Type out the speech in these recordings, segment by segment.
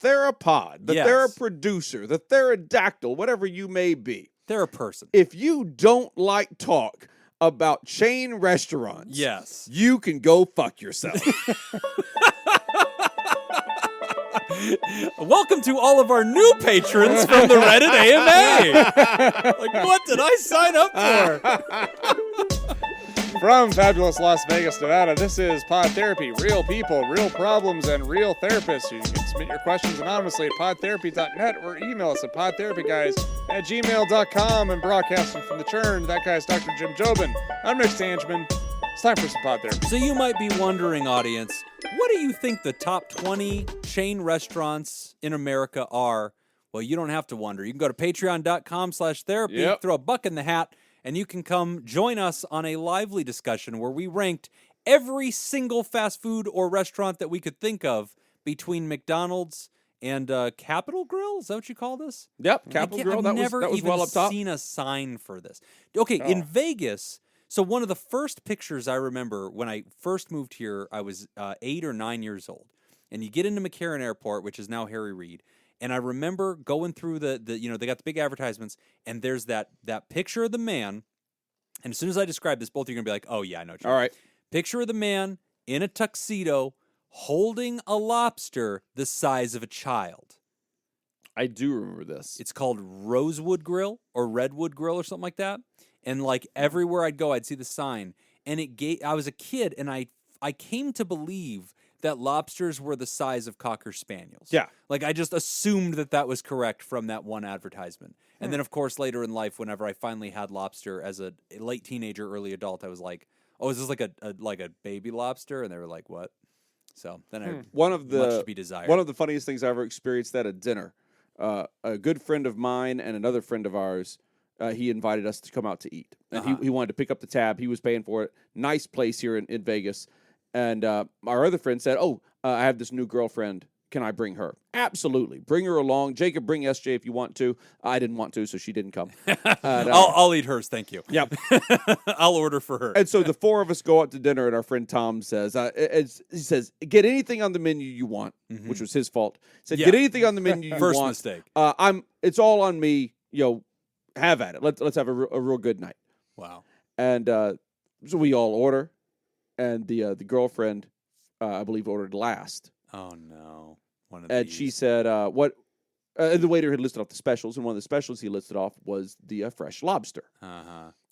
they're a pod, that Yes. they're a producer, that they're a dactyl, whatever you may be. They're a person. If you don't like talk about chain restaurants, Yes. you can go fuck yourself. Welcome to all of our new patrons from the Reddit AMA. Like, what did I sign up for? From fabulous Las Vegas, Nevada, this is Pod Therapy. Real people, real problems, and real therapists. You can submit your questions anonymously at podtherapy.net or email us at podtherapyguys@gmail.com and broadcasting from the churn. That guy's Dr. Jim Jobin. I'm Nick Stangeman. It's time for some Pod Therapy. So you might be wondering, audience, what do you think the top 20 chain restaurants in America are? Well, you don't have to wonder. You can go to patreon.com/therapy, Yep. throw a buck in the hat, and you can come join us on a lively discussion where we ranked every single fast food or restaurant that we could think of between McDonald's and Capitol Grill. Is that what you call this? Yep, Capitol Grill. I've That never was even well up top. seen a sign for this. Okay, in Vegas. So one of the first pictures I remember when I first moved here, I was 8 or 9 years old, and you get into McCarran Airport, which is now Harry Reid. And I remember going through the they got the big advertisements, and there's that picture of the man. And as soon as I describe this, both of you are going to be like, oh, yeah, I know what you mean. All right. Picture of the man in a tuxedo holding a lobster the size of a child. I do remember this. It's called Rosewood Grill or Redwood Grill or something like that. And like everywhere I'd go, I'd see the sign. And I was a kid, and I came to believe that lobsters were the size of Cocker Spaniels. Yeah. Like, I just assumed that was correct from that one advertisement. And then, of course, later in life, whenever I finally had lobster as a late teenager, early adult, I was like, oh, is this like a baby lobster? And they were like, what? So then I much to be desired. One of the funniest things I ever experienced at a dinner, a good friend of mine and another friend of ours, he invited us to come out to eat. And he wanted to pick up the tab. He was paying for it. Nice place here in Vegas. And our other friend said, I have this new girlfriend. Can I bring her? Absolutely. Bring her along. Jacob, bring SJ if you want to. I didn't want to, so she didn't come. I'll eat hers, thank you. Yep. I'll order for her. And so the four of us go out to dinner, and our friend Tom says, he says, get anything on the menu you want, which was his fault. He said, get anything on the menu you First want. mistake. It's all on me. Have at it. Let's have a real good night. Wow. And so we all order, and the girlfriend, I believe, ordered last. Oh no! And she said, "What?" The waiter had listed off the specials, and one of the specials he listed off was the fresh lobster.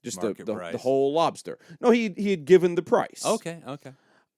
Just the whole lobster. No, he had given the price. Okay.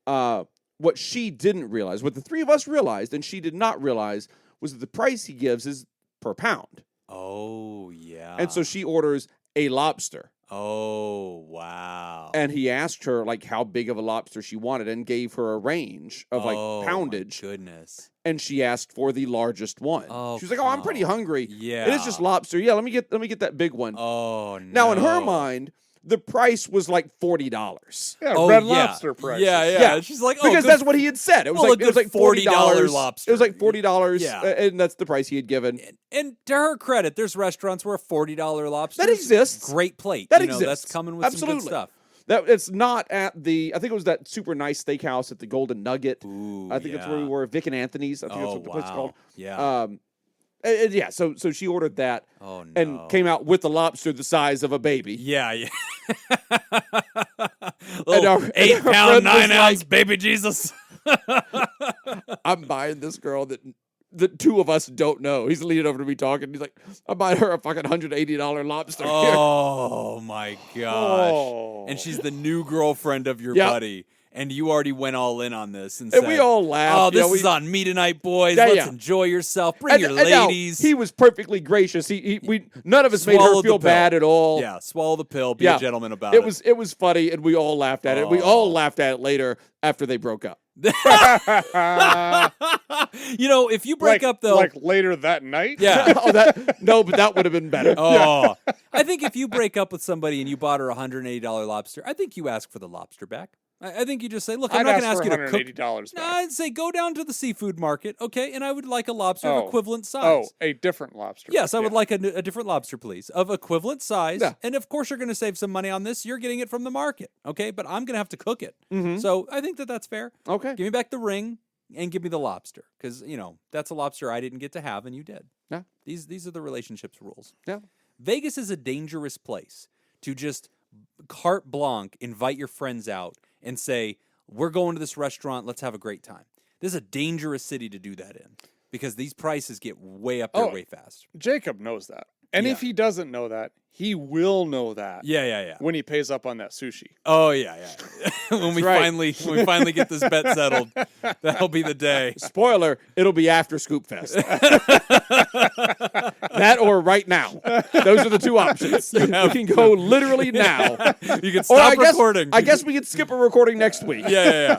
What she didn't realize, what the three of us realized, and she did not realize, was that the price he gives is per pound. Oh yeah. And so she orders a lobster. Oh, wow. And he asked her, like, how big of a lobster she wanted and gave her a range of, poundage. My goodness. And she asked for the largest one. Oh, she was like, I'm pretty hungry. Yeah. It is just lobster. Yeah, let me get that big one. Oh, no. Now, in her mind, the price was like $40. Yeah, red lobster price. Yeah. She's like, because that's what he had said. It was like $40 lobster. It was like $40, Yeah. And that's the price he had given. And to her credit, there's restaurants where $40 lobster That exists. Great plate. That exists. That's coming with some good stuff. That it's not at I think it was that super nice steakhouse at the Golden Nugget. Ooh, I think that's where we were. Vic and Anthony's. I think that's what the place is called. Yeah. So she ordered that. Oh, no. And came out with the lobster the size of a baby. Yeah. And our 8 pound, 9 ounce baby Jesus. I'm buying this girl that the two of us don't know. He's leaning over to me talking. He's like, I'm buying her a fucking $180 lobster. Oh my gosh. Oh. And she's the new girlfriend of your Yep. buddy. And you already went all in on this and And said, we all laughed. oh, this is on me tonight, boys. Yeah, Let's yeah. enjoy yourself. Bring your now, ladies. he was perfectly gracious. None of us made her Swallowed feel the pill. bad at all. Yeah, swallow the pill. Be a gentleman about it. It was funny, and we all laughed at it. We all laughed at it later after they broke up. If you break up, though. Like later that night? Yeah. But that would have been better. Oh. I think if you break up with somebody and you bought her a $180 lobster, I think you ask for the lobster back. I think you just say, look, I'm not going to ask you to cook. $180 No, back. I'd say go down to the seafood market, okay, and I would like a lobster of equivalent size. Oh, a different lobster. Yes, I would like a different lobster, please, of equivalent size. Yeah. And of course, you're going to save some money on this. You're getting it from the market, okay? But I'm going to have to cook it. Mhm. So I think that's fair. Okay. Give me back the ring. and give me the lobster because that's a lobster I didn't get to have and you did. Yeah. These are the relationships rules. Yeah. Vegas is a dangerous place to just carte blanche invite your friends out and say, we're going to this restaurant, let's have a great time. This is a dangerous city to do that in because these prices get way up there way fast. Jacob knows that. And if he doesn't know that, he will know that. Yeah. When he pays up on that sushi. Oh yeah. when we finally get this bet settled, that'll be the day. Spoiler, it'll be after Scoop Fest. That or right now. Those are the two options. We can go literally now. You can stop recording. I guess we could skip a recording next week. Yeah.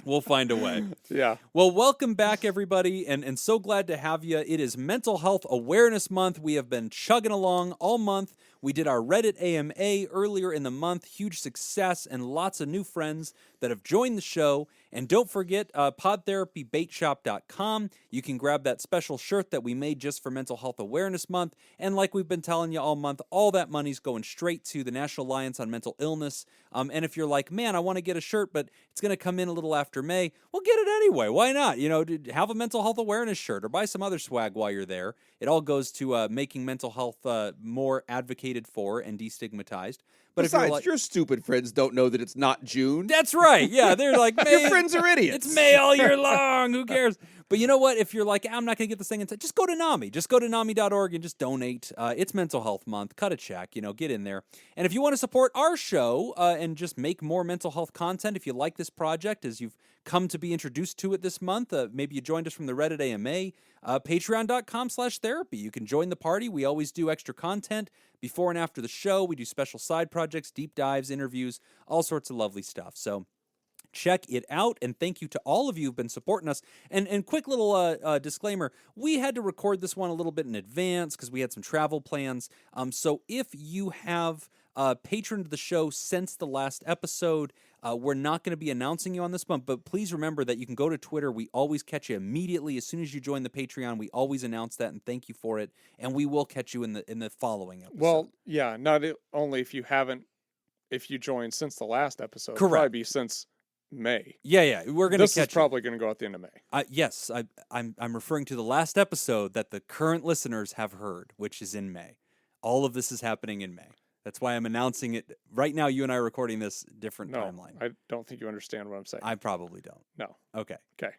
We'll find a way. Yeah. Well, welcome back, everybody, and so glad to have you. It is Mental Health Awareness Month. We have been chugging along all month. We did our Reddit AMA earlier in the month. Huge success and lots of new friends that have joined the show. And don't forget, PodTherapyBaitShop.com. You can grab that special shirt that we made just for Mental Health Awareness Month. And like we've been telling you all month, all that money's going straight to the National Alliance on Mental Illness. And if you're like, man, I want to get a shirt, but it's going to come in a little after May, well, get it anyway. Why not? Have a mental health awareness shirt or buy some other swag while you're there. It all goes to making mental health more advocated for and destigmatized. But Besides, if you're like, your stupid friends don't know that it's not June. that's right. Yeah, they're like, May, Your friends are idiots. it's May all year long. Who cares? But you know what? If you're like, I'm not going to get this thing in time, just go to NAMI. Just go to NAMI.org and just donate. It's Mental Health Month. Cut a check. Get in there. And if you want to support our show and just make more mental health content, if you like this project, as you've come to be introduced to it this month, maybe you joined us from the Reddit AMA, patreon.com/therapy. You can join the party. We always do extra content before and after the show. We do special side projects, deep dives, interviews, all sorts of lovely stuff. So check it out, and thank you to all of you who've been supporting us. And quick little disclaimer, we had to record this one a little bit in advance because we had some travel plans. So if you have patroned the show since the last episode, we're not going to be announcing you on this month, but please remember that you can go to Twitter. We always catch you immediately as soon as you join the Patreon. We always announce that, and thank you for it. And we will catch you in the following episode. Well, yeah, not only if you joined since the last episode. Correct. Probably be since May. Yeah, we're going to catch This is probably going to go at the end of May. Yes, I'm referring to the last episode that the current listeners have heard, which is in May. All of this is happening in May. That's why I'm announcing it right now. You and I are recording this different timeline. I don't think you understand what I'm saying. I probably don't. No. Okay. Okay.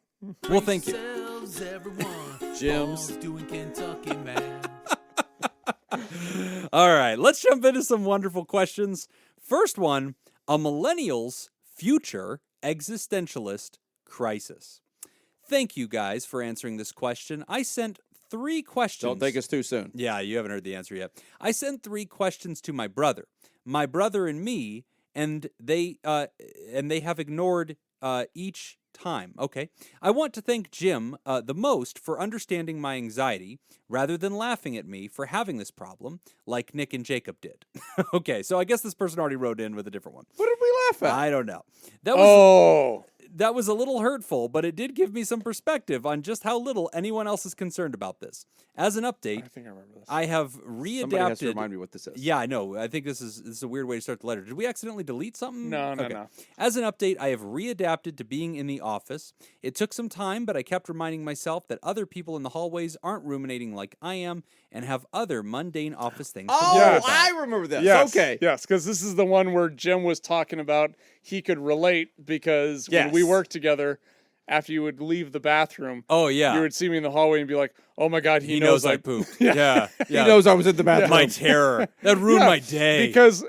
Well, thank you. Jim's. All right, let's jump into some wonderful questions. First one, a millennial's future existentialist crisis. Thank you guys for answering this question. I sent 3 questions. Don't think it's too soon. Yeah, you haven't heard the answer yet. I sent 3 questions to my brother and me, and they have ignored each time. Okay. I want to thank Jim the most for understanding my anxiety rather than laughing at me for having this problem like Nick and Jacob did. Okay, so I guess this person already wrote in with a different one. What did we laugh at? I don't know. That was a little hurtful, but it did give me some perspective on just how little anyone else is concerned about this. As an update, I think I remember this. I have readapted. Somebody has to remind me what this is. Yeah, I know. I think this is a weird way to start the letter. Did we accidentally delete something? No. As an update, I have readapted to being in the office. It took some time, but I kept reminding myself that other people in the hallways aren't ruminating like I am and have other mundane office things to Oh, worry about. I remember this. Yes, Okay. Yes, because this is the one where Jim was talking about he could relate because when we worked together, after you would leave the bathroom, Oh, yeah. you would see me in the hallway and be like, "Oh my God, He knows I pooped. Yeah. He knows I was in the bathroom. My terror. That ruined my day. Because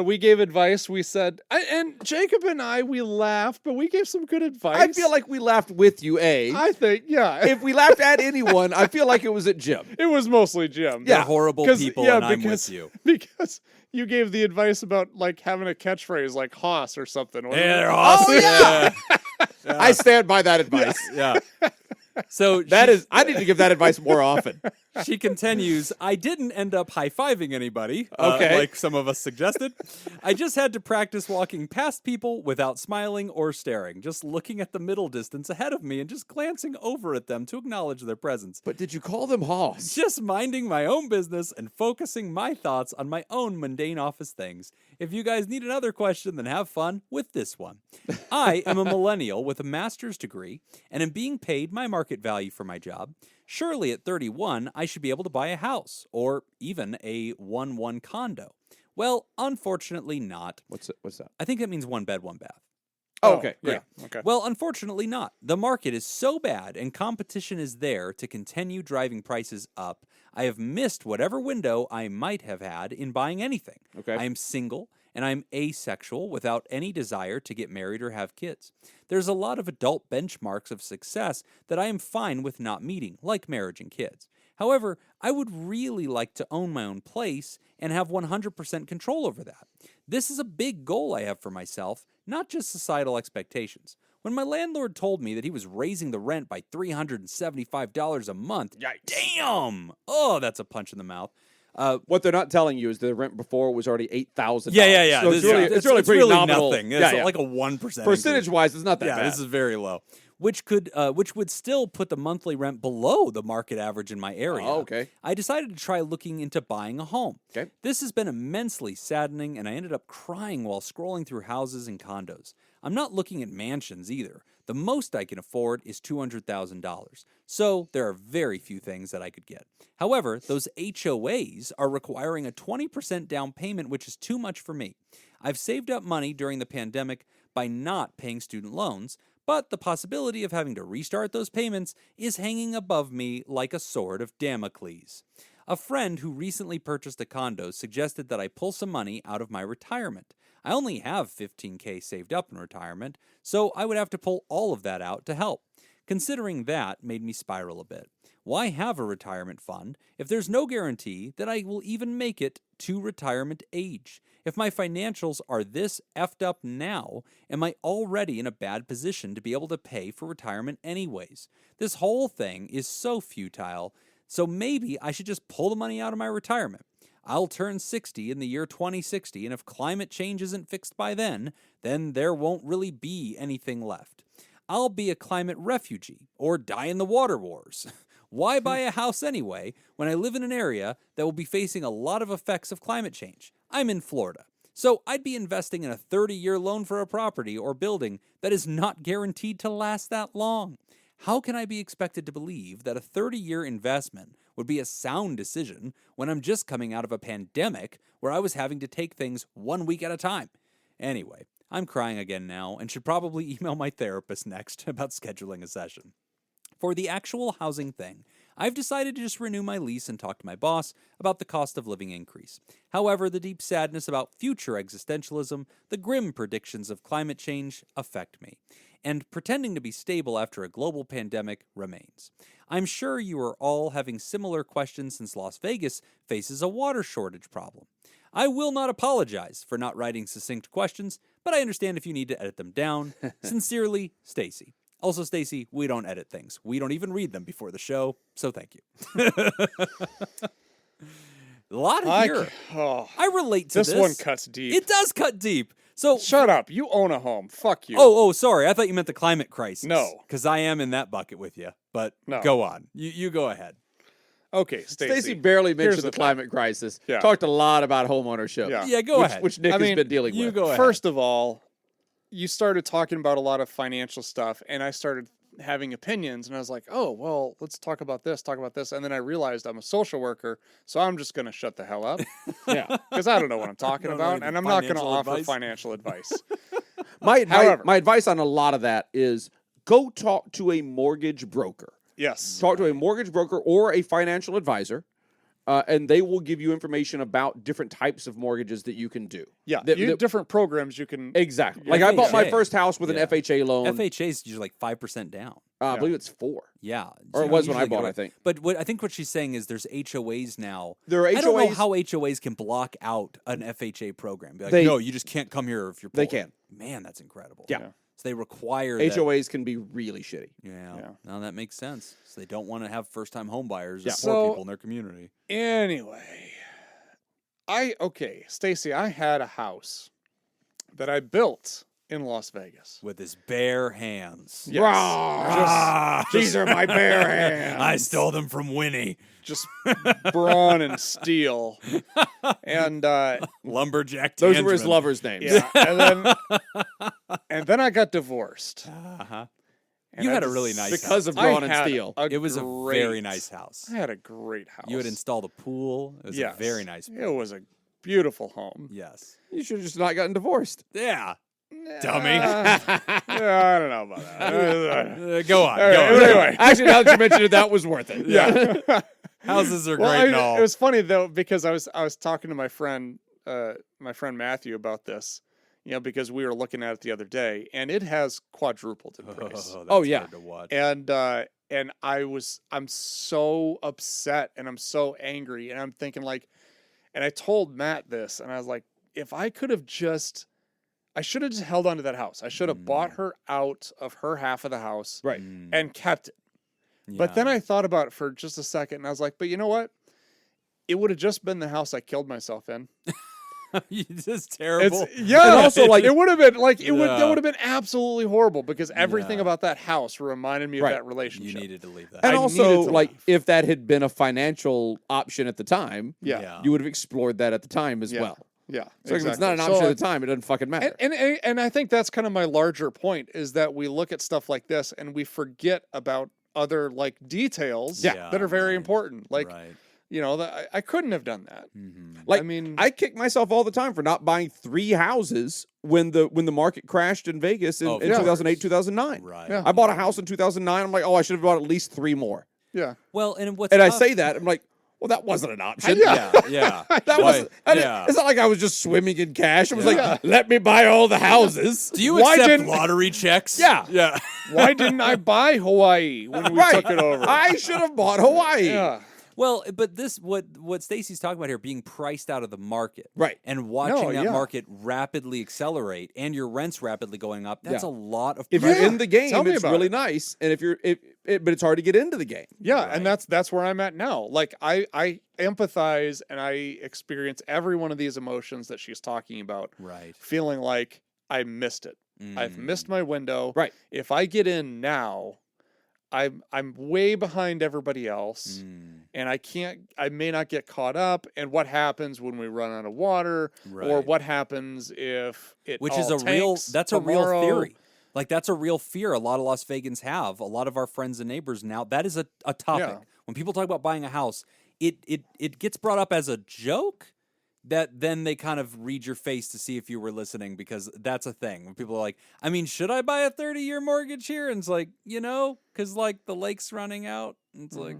we gave advice. We said, and Jacob and I, we laughed, but we gave some good advice. I feel like we laughed with you, A. I think, yeah. If we laughed at anyone, I feel like it was at Jim. It was mostly Jim. They're horrible people, and I'm with you. Because you gave the advice about like having a catchphrase like Hoss or something. Yeah, they're awesome. Oh, yeah. I stand by that advice. Yeah. So I need to give that advice more often. She continues, I didn't end up high-fiving anybody, Okay. like some of us suggested. I just had to practice walking past people without smiling or staring, just looking at the middle distance ahead of me and just glancing over at them to acknowledge their presence. But did you call them hoss? Just minding my own business and focusing my thoughts on my own mundane office things. If you guys need another question, then have fun with this one. I am a millennial with a master's degree and am being paid my market value for my job. Surely at 31, I should be able to buy a house or even a 1-1 condo. Well, unfortunately not. What's that? I think that means 1 bed, 1 bath. Oh, okay. Yeah. Okay. Well, unfortunately not. The market is so bad and competition is there to continue driving prices up. I have missed whatever window I might have had in buying anything. Okay. I am single and I'm asexual without any desire to get married or have kids. There's a lot of adult benchmarks of success that I am fine with not meeting, like marriage and kids. However, I would really like to own my own place and have 100% control over that. This is a big goal I have for myself, not just societal expectations. When my landlord told me that he was raising the rent by $375 a month, Yikes. damn! Oh, that's a punch in the mouth. What they're not telling you is the rent before was already $8,000. Yeah. So it's really pretty nominal. Nothing. Yeah, It's like a 1%. Percentage-wise, it's not that bad. This is very low. Which would still put the monthly rent below the market average in my area. Oh, okay. I decided to try looking into buying a home. Okay. This has been immensely saddening, and I ended up crying while scrolling through houses and condos. I'm not looking at mansions either. The most I can afford is $200,000. So there are very few things that I could get. However, those HOAs are requiring a 20% down payment, which is too much for me. I've saved up money during the pandemic by not paying student loans, but the possibility of having to restart those payments is hanging above me like a sword of Damocles. A friend who recently purchased a condo suggested that I pull some money out of my retirement. I only have $15,000 saved up in retirement, so I would have to pull all of that out to help. Considering that made me spiral a bit. Why have a retirement fund if there's no guarantee that I will even make it to retirement age? If my financials are this effed up now, am I already in a bad position to be able to pay for retirement anyways? This whole thing is so futile, so maybe I should just pull the money out of my retirement. I'll turn 60 in the year 2060, and if climate change isn't fixed by then there won't really be anything left. I'll be a climate refugee, or die in the water wars. Why buy a house anyway when I live in an area that will be facing a lot of effects of climate change? I'm in Florida, so I'd be investing in a 30-year loan for a property or building that is not guaranteed to last that long. How can I be expected to believe that a 30-year investment would be a sound decision when I'm just coming out of a pandemic where I was having to take things 1 week at a time? Anyway, I'm crying again now and should probably email my therapist next about scheduling a session. For the actual housing thing, I've decided to just renew my lease and talk to my boss about the cost of living increase. However, the deep sadness about future existentialism, the grim predictions of climate change affect me, and pretending to be stable after a global pandemic remains. I'm sure you are all having similar questions since Las Vegas faces a water shortage problem. I will not apologize for not writing succinct questions, but I understand if you need to edit them down. Sincerely, Stacy. Also, Stacy, we don't edit things. We don't even read them before the show, so thank you. A lot of here. I relate to this. This one cuts deep. It does cut deep. So shut up. You own a home. Fuck you. Oh, sorry. I thought you meant the climate crisis. No. Because I am in that bucket with you. But no. Go on. You go ahead. Okay, Stacey barely mentioned the climate crisis. Yeah. Talked a lot about homeownership. Yeah, go ahead. Which Nick has been dealing with. You go ahead. First of all, you started talking about a lot of financial stuff, and I started having opinions, and I was like, oh, well, let's talk about this. And then I realized I'm a social worker, so I'm just going to shut the hell up. Yeah. Because I don't know what I'm talking about, and I'm not going to offer financial advice. My advice on a lot of that is go talk to a mortgage broker. Yes. Talk to a mortgage broker or a financial advisor, and they will give you information about different types of mortgages that you can do. Yeah, different programs you can... Exactly. Like I bought my first house with an FHA loan. FHA is usually like 5% down. I believe it's 4. Yeah. Or it was when I bought, I think. But I think what she's saying is there's HOAs now. There are HOAs. I don't know how HOAs can block out an FHA program. Be like, no, you just can't come here if you're poor. They can. Man, that's incredible. Yeah. So they require that. HOAs can be really shitty. Yeah. Now that makes sense. So they don't want to have first-time home buyers or Yeah. poor people in their community. Anyway, Stacy, I had a house that I built in Las Vegas. With his bare hands. Yes. These are my bare hands. I stole them from Winnie. Just brawn and steel. And Lumberjack Those were his Tangeman. lovers' names. yeah, and then I got divorced. Uh-huh. And You I had a just- really nice Because house. of brawn and I had steel. It was a great- very nice house. I had a great house. You had installed a pool. It was Yes. a very nice pool. It was a beautiful home. Yes. You should have just not gotten divorced. Yeah. Dummy. Yeah, I don't know about that. Go on. All right, Go on. anyway. Actually, now that you mentioned it, that was worth it. Yeah. Houses are Well, great and all. it was funny though because I was talking to my friend Matthew about this, because we were looking at it the other day, and it has quadrupled in price. that's Oh, yeah. hard to watch. And I'm so upset and I'm so angry, and I'm thinking and I told Matt this, and I was like, if I could have I should have just held on to that house. I should have bought her out of her half of the house Right. and kept it. But then I thought about it for just a second, and I was like, but you know what? It would have just been the house I killed myself in. It's just terrible. And also, it would have been it Yeah. would have been absolutely horrible because everything Yeah. about that house reminded me Right. of that You relationship. needed to leave that. And I also, needed to like, leave. if that had been a financial option at the time, Yeah. you would have explored that at the time as Yeah. well. Yeah. So if it's not an option at the time, it doesn't fucking matter. And I think that's kind of my larger point is that we look at stuff like this and we forget about other details Yeah. that are very Right. important. Right. That I couldn't have done that. Mm-hmm. Like, I mean, I kick myself all the time for not buying 3 houses when the market crashed in Vegas in Of 2008, 2009. Right. Yeah. I bought a house in 2009. I'm like, I should have bought at least 3 more. yeah. Well, and what's And I tough- say that, I'm like, well, that wasn't an option. Yeah. Yeah. That was. Yeah. It's not like I was just swimming in cash. It was like, let me buy all the houses. Do you Why accept didn't- lottery checks? Yeah. Yeah. Why didn't I buy Hawaii when we Right. took it over? I should have bought Hawaii. yeah. Well, but what Stacy's talking about here, being priced out of the market, Right. and watching No, that yeah. market rapidly accelerate, and your rents rapidly going up. That's Yeah. a lot of. If pressure. you're in the game, Tell me it's about really it. nice. And but it's hard to get into the game. Yeah, Right. and that's where I'm at now. Like I empathize and I experience every one of these emotions that she's talking about, Right. feeling like I missed it. I've missed my window. Right. If I get in now, I'm way behind everybody else, and I may not get caught up. And what happens when we run out of water, or Right. what happens if it Which all is a real. tanks That's a real tomorrow? theory. Like that's a real fear a lot of Las Vegans have. A lot of our friends and neighbors now. That is a topic. Yeah. When people talk about buying a house, it gets brought up as a joke. That then they kind of read your face to see if you were listening, because that's a thing. When people are like, I mean, should I buy a 30-year mortgage here? And it's like, because like the lake's running out. And it's like,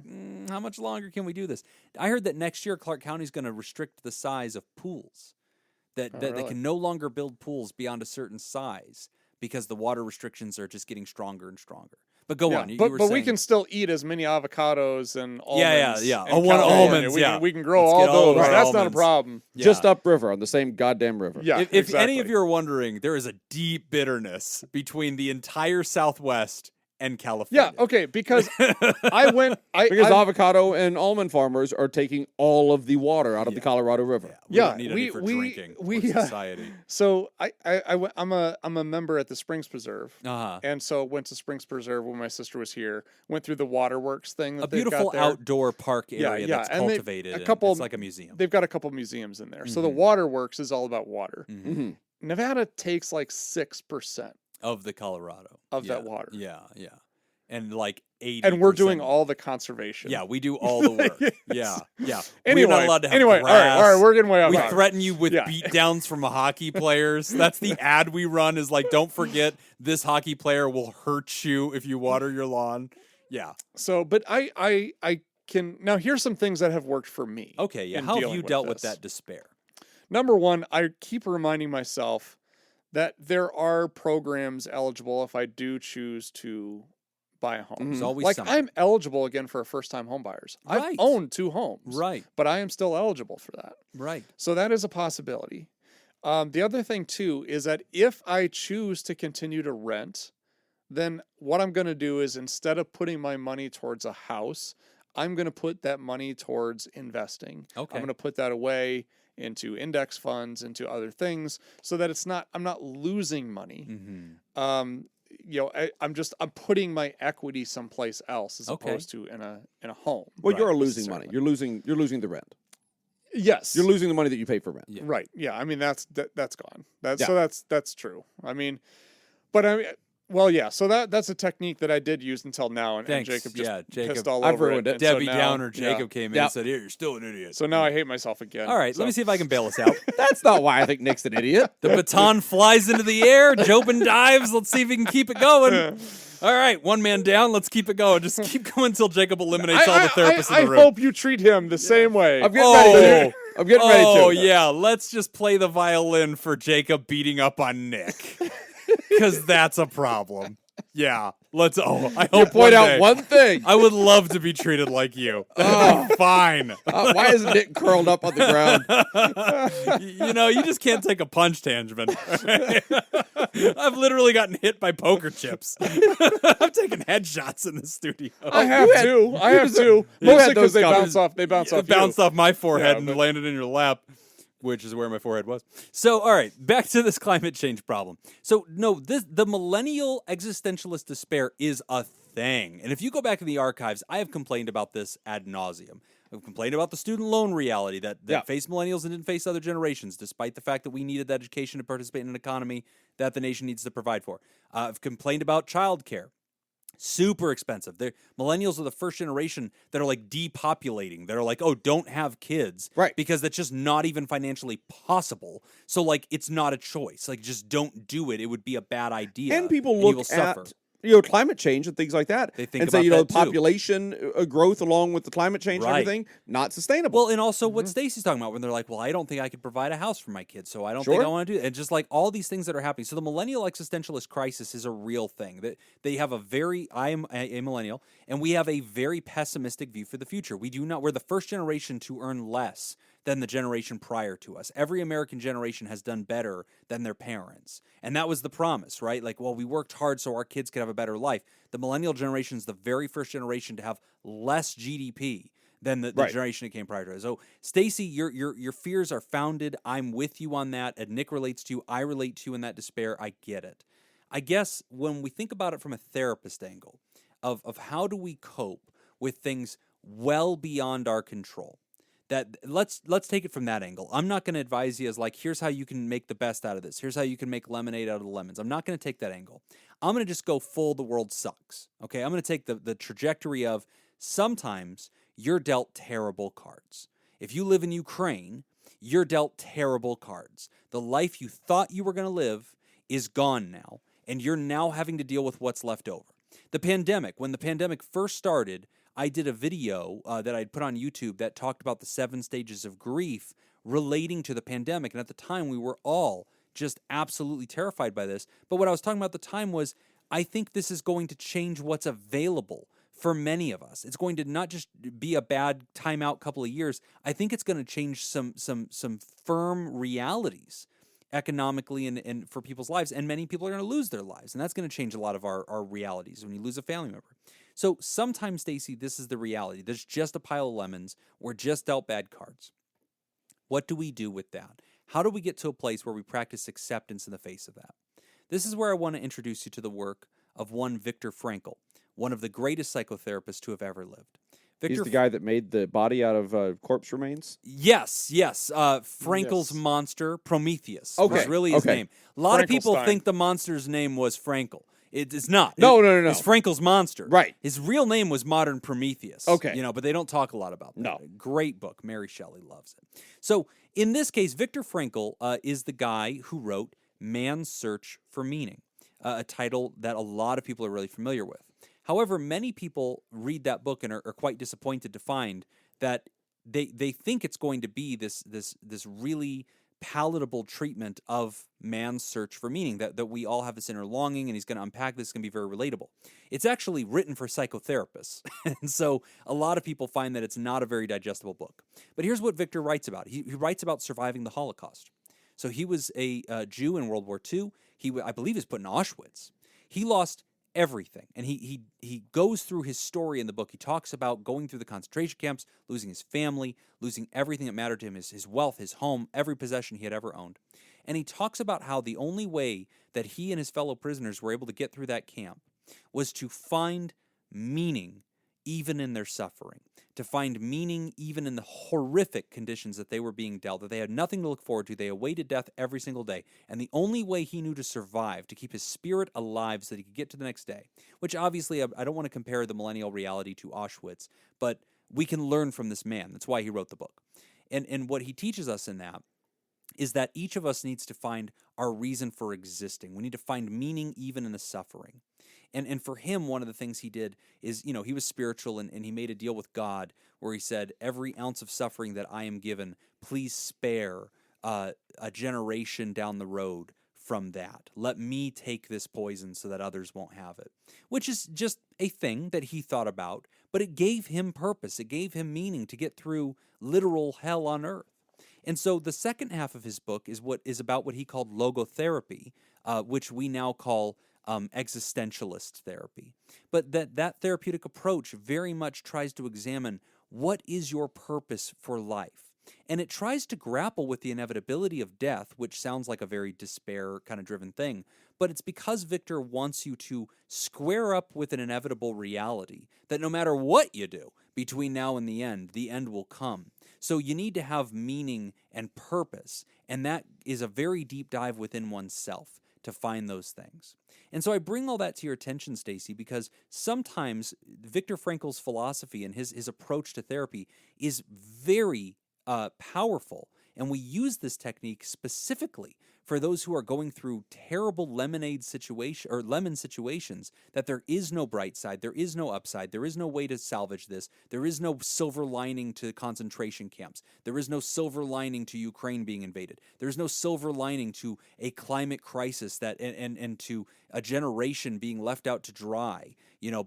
how much longer can we do this? I heard that next year Clark County's going to restrict the size of pools. That they really? can no longer build pools beyond a certain size because the water restrictions are just getting stronger and stronger. But go Yeah, on. You but were we saying- can still eat as many avocados and almonds. Yeah. in Oh, one California. almonds, We yeah. can, we can grow Let's all get all those. of our That's not a almonds. problem. Yeah. Just upriver on the same goddamn river. Yeah, If any exactly. of you are wondering, there is a deep bitterness between the entire Southwest and California. Yeah, okay, because I went. Because I, avocado and almond farmers are taking all of the water out of the Colorado River. We Yeah, don't need any for drinking or we, society. So I'm a member at the Springs Preserve, Uh-huh. and so went to Springs Preserve when my sister was here. Went through the waterworks thing. That A they've got beautiful there. outdoor park area yeah, that's and they- cultivated. a and couple- it's like a museum. They've got a couple museums in there. So the Mhm. waterworks is all about water. Mm-hmm. Nevada takes like 6% Of the Colorado. of Yeah, that water, Yeah. And like 80%. and we're doing all the conservation. Yeah, we do all the work. Yes. Yeah. Anyway, we're not allowed to have anyway, grass. all right, we're getting way off. We topic. threaten you with Yeah. beatdowns from hockey players. That's the ad we run, is like, don't forget, this hockey player will hurt you if you water your lawn. Yeah. So, but I can now. Here's some things that have worked for me. Okay, yeah. in How have dealing you with dealt with this. that despair? Number one, I keep reminding myself that there are programs eligible if I do choose to buy a home. There's always Like something. I'm eligible again for first-time home buyers. Right. I've owned 2 homes, Right, but I am still eligible for that. right. So that is a possibility. The other thing too is that if I choose to continue to rent, then what I'm going to do is instead of putting my money towards a house, I'm going to put that money towards investing. Okay. I'm going to put that away into index funds, into other things, so that I'm not losing money. Mm-hmm. I'm putting my equity someplace else as opposed to in a home. Well, you're losing money. You're losing the rent. Yes. You're losing the money that you pay for rent. Yeah. Right. Yeah. I mean, that's gone. Yeah. So that's true. I mean, but I mean, well, yeah. So that's a technique that I did use until now, and Jacob just pissed all I've over ruined it. it. And so Debbie now- Downer Jacob yeah. came in and said, "Here, you're still an idiot." So now I hate myself again. All right, let me see if I can bail us out. That's not why I think Nick's an idiot. The baton flies into the air. Jobin dives. Let's see if he can keep it going. All right, one man down. Let's keep it going. Just keep going until Jacob eliminates all the therapists in the room. I hope you treat him the same way. I'm getting ready to. I'm getting ready to. Oh, yeah. Let's just play the violin for Jacob beating up on Nick. Because that's a problem. Yeah. I hope You point out day- one thing. I would love to be treated like you. Fine. Why is Nick curled up on the ground? You just can't take a punch, Tangeman. I've literally gotten hit by poker chips. I'm taking headshots in the studio. I have to. Mostly because they bounce off. They bounce off. It bounced off my forehead Yeah, and but- landed in your lap, which is where my forehead was. So, all right, back to this climate change problem. So, no, the millennial existentialist despair is a thing. And if you go back in the archives, I have complained about this ad nauseum. I've complained about the student loan reality that faced millennials and didn't face other generations, despite the fact that we needed that education to participate in an economy that the nation needs to provide for. I've complained about childcare. Super expensive. Millennials are the first generation that are like depopulating. That are like, oh, don't have kids. Right. Because that's just not even financially possible. So, like, it's not a choice. Like, just don't do it. It would be a bad idea. And people you will look suffer. at climate change and things like that. They think and say, about that too. population growth along with the climate change and Right. everything, not sustainable. Well, and also what Stacy's talking about when they're like, well, I don't think I could provide a house for my kids, so I don't think I Sure. want to do it. And just like all these things that are happening. So the millennial existentialist crisis is a real thing. That they have I'm a millennial, and we have a very pessimistic view for the future. We're the first generation to earn less than the generation prior to us. Every American generation has done better than their parents. And that was the promise, right? Like, well, we worked hard so our kids could have a better life. The millennial generation is the very first generation to have less GDP than the Right. generation that came prior to us. So, Stacy, your fears are founded. I'm with you on that. And Nick relates to you. I relate to you in that despair. I get it. I guess when we think about it from a therapist angle of how do we cope with things well beyond our control, that let's take it from that angle. I'm not going to advise you as like, here's how you can make the best out of this. Here's how you can make lemonade out of the lemons. I'm not going to take that angle. I'm going to just go full the world sucks. Okay, I'm going to take the trajectory of sometimes you're dealt terrible cards. If you live in Ukraine, you're dealt terrible cards. The life you thought you were going to live is gone now, and you're now having to deal with what's left over. The pandemic, when the pandemic first started, I did a video that I'd put on YouTube that talked about the 7 stages of grief relating to the pandemic. And at the time, we were all just absolutely terrified by this. But what I was talking about at the time was, I think this is going to change what's available for many of us. It's going to not just be a bad timeout couple of years. I think it's going to change some firm realities economically and for people's lives. And many people are going to lose their lives. And that's going to change a lot of our realities when you lose a family member. So sometimes, Stacy, this is the reality. There's just a pile of lemons. We're just dealt bad cards. What do we do with that? How do we get to a place where we practice acceptance in the face of that? This is where I want to introduce you to the work of one Viktor Frankl, one of the greatest psychotherapists to have ever lived. He's the guy that made the body out of corpse remains? Yes. Frankel's Yes. monster, Prometheus, Okay, was really his okay. name. A lot of people Frankenstein. think the monster's name was Frankel. It's not. No. It's Frankel's monster. Right. His real name was Modern Prometheus. Okay. But they don't talk a lot about that. No. Great book. Mary Shelley loves it. So in this case, Viktor Frankl is the guy who wrote Man's Search for Meaning, a title that a lot of people are really familiar with. However, many people read that book and are quite disappointed to find that they think it's going to be this really palatable treatment of man's search for meaning, that we all have this inner longing, and he's going to unpack this. It's going to be very relatable. It's actually written for psychotherapists, and so a lot of people find that it's not a very digestible book. But here's what Viktor writes about. He writes about surviving the Holocaust. So he was a Jew in World War II. I believe he was put in Auschwitz. He lost everything. And he goes through his story in the book. He talks about going through the concentration camps, losing his family, losing everything that mattered to him, his wealth, his home, every possession he had ever owned. And he talks about how the only way that he and his fellow prisoners were able to get through that camp was to find meaning even in their suffering, to find meaning even in the horrific conditions that they were being dealt, that they had nothing to look forward to. They awaited death every single day. And the only way he knew to survive, to keep his spirit alive so that he could get to the next day, which obviously I don't want to compare the millennial reality to Auschwitz, but we can learn from this man. That's why he wrote the book. And what he teaches us in that is that each of us needs to find our reason for existing. We need to find meaning even in the suffering. And for him, one of the things he did is, he was spiritual and he made a deal with God where he said, every ounce of suffering that I am given, please spare a generation down the road from that. Let me take this poison so that others won't have it, which is just a thing that he thought about, but it gave him purpose. It gave him meaning to get through literal hell on earth. And so the second half of his book is about what he called logotherapy, which we now call existentialist therapy. But that therapeutic approach very much tries to examine what is your purpose for life. And it tries to grapple with the inevitability of death, which sounds like a very despair kind of driven thing. But it's because Victor wants you to square up with an inevitable reality that no matter what you do between now and the end will come. So you need to have meaning and purpose. And that is a very deep dive within oneself to find those things. And so I bring all that to your attention, Stacy, because sometimes Viktor Frankl's philosophy and his approach to therapy is very powerful. And we use this technique specifically for those who are going through terrible lemon situations, that there is no bright side, there is no upside, there is no way to salvage this, there is no silver lining to concentration camps, there is no silver lining to Ukraine being invaded, there is no silver lining to a climate crisis that and to a generation being left out to dry,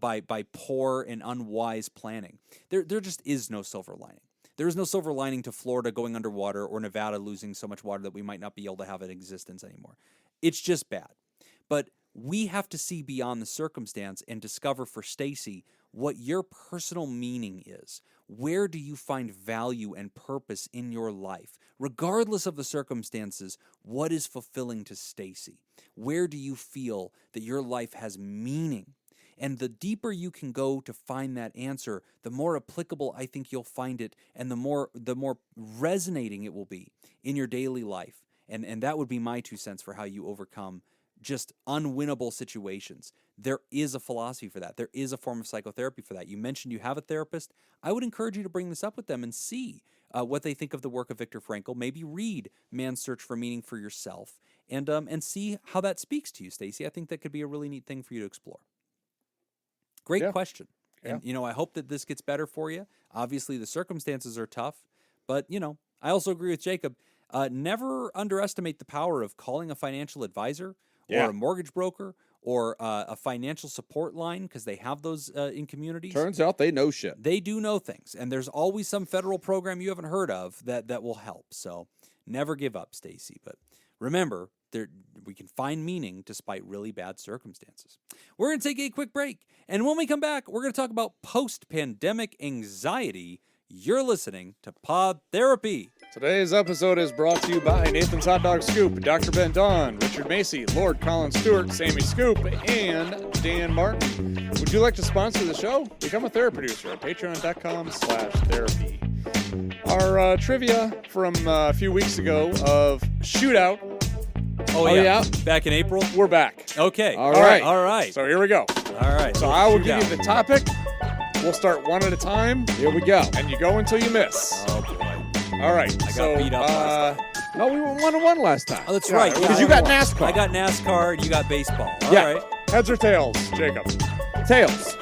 by poor and unwise planning. There just is no silver lining. There is no silver lining to Florida going underwater or Nevada losing so much water that we might not be able to have an existence anymore. It's just bad. But we have to see beyond the circumstance and discover for Stacy what your personal meaning is. Where do you find value and purpose in your life? Regardless of the circumstances, what is fulfilling to Stacy? Where do you feel that your life has meaning? And the deeper you can go to find that answer, the more applicable I think you'll find it, and the more resonating it will be in your daily life. And that would be my 2 cents for how you overcome just unwinnable situations. There is a philosophy for that. There is a form of psychotherapy for that. You mentioned you have a therapist. I would encourage you to bring this up with them and see what they think of the work of Viktor Frankl. Maybe read Man's Search for Meaning for yourself and see how that speaks to you, Stacy. I think that could be a really neat thing for you to explore. Great question. Yeah. And, I hope that this gets better for you. Obviously, the circumstances are tough, but, I also agree with Jacob. Never underestimate the power of calling a financial advisor or a mortgage broker or a financial support line, because they have those in communities. Turns out they know shit. They do know things, and there's always some federal program you haven't heard of that will help. So never give up, Stacy. But remember, we can find meaning despite really bad circumstances. We're going to take a quick break, and when we come back, we're going to talk about post-pandemic anxiety. You're listening to Pod Therapy. Today's episode is brought to you by Nathan's Hot Dog Scoop, Dr. Ben Don, Richard Macy, Lord Colin Stewart, Sammy Scoop, and Dan Martin. Would you like to sponsor the show? Become a therapy producer at patreon.com/therapy. Our trivia from a few weeks ago of Shootout. Oh, yeah. Back in April? We're back. Okay. All right. All right. So here we go. All right. So I will give you the topic. We'll start one at a time. Here we go. And you go until you miss. Oh, boy. All right. I got beat up last time. No, we went 1-1 last time. Oh, that's right. Because you got NASCAR. I got NASCAR, and you got baseball. All Yeah. right. Heads or tails, Jacob? Tails.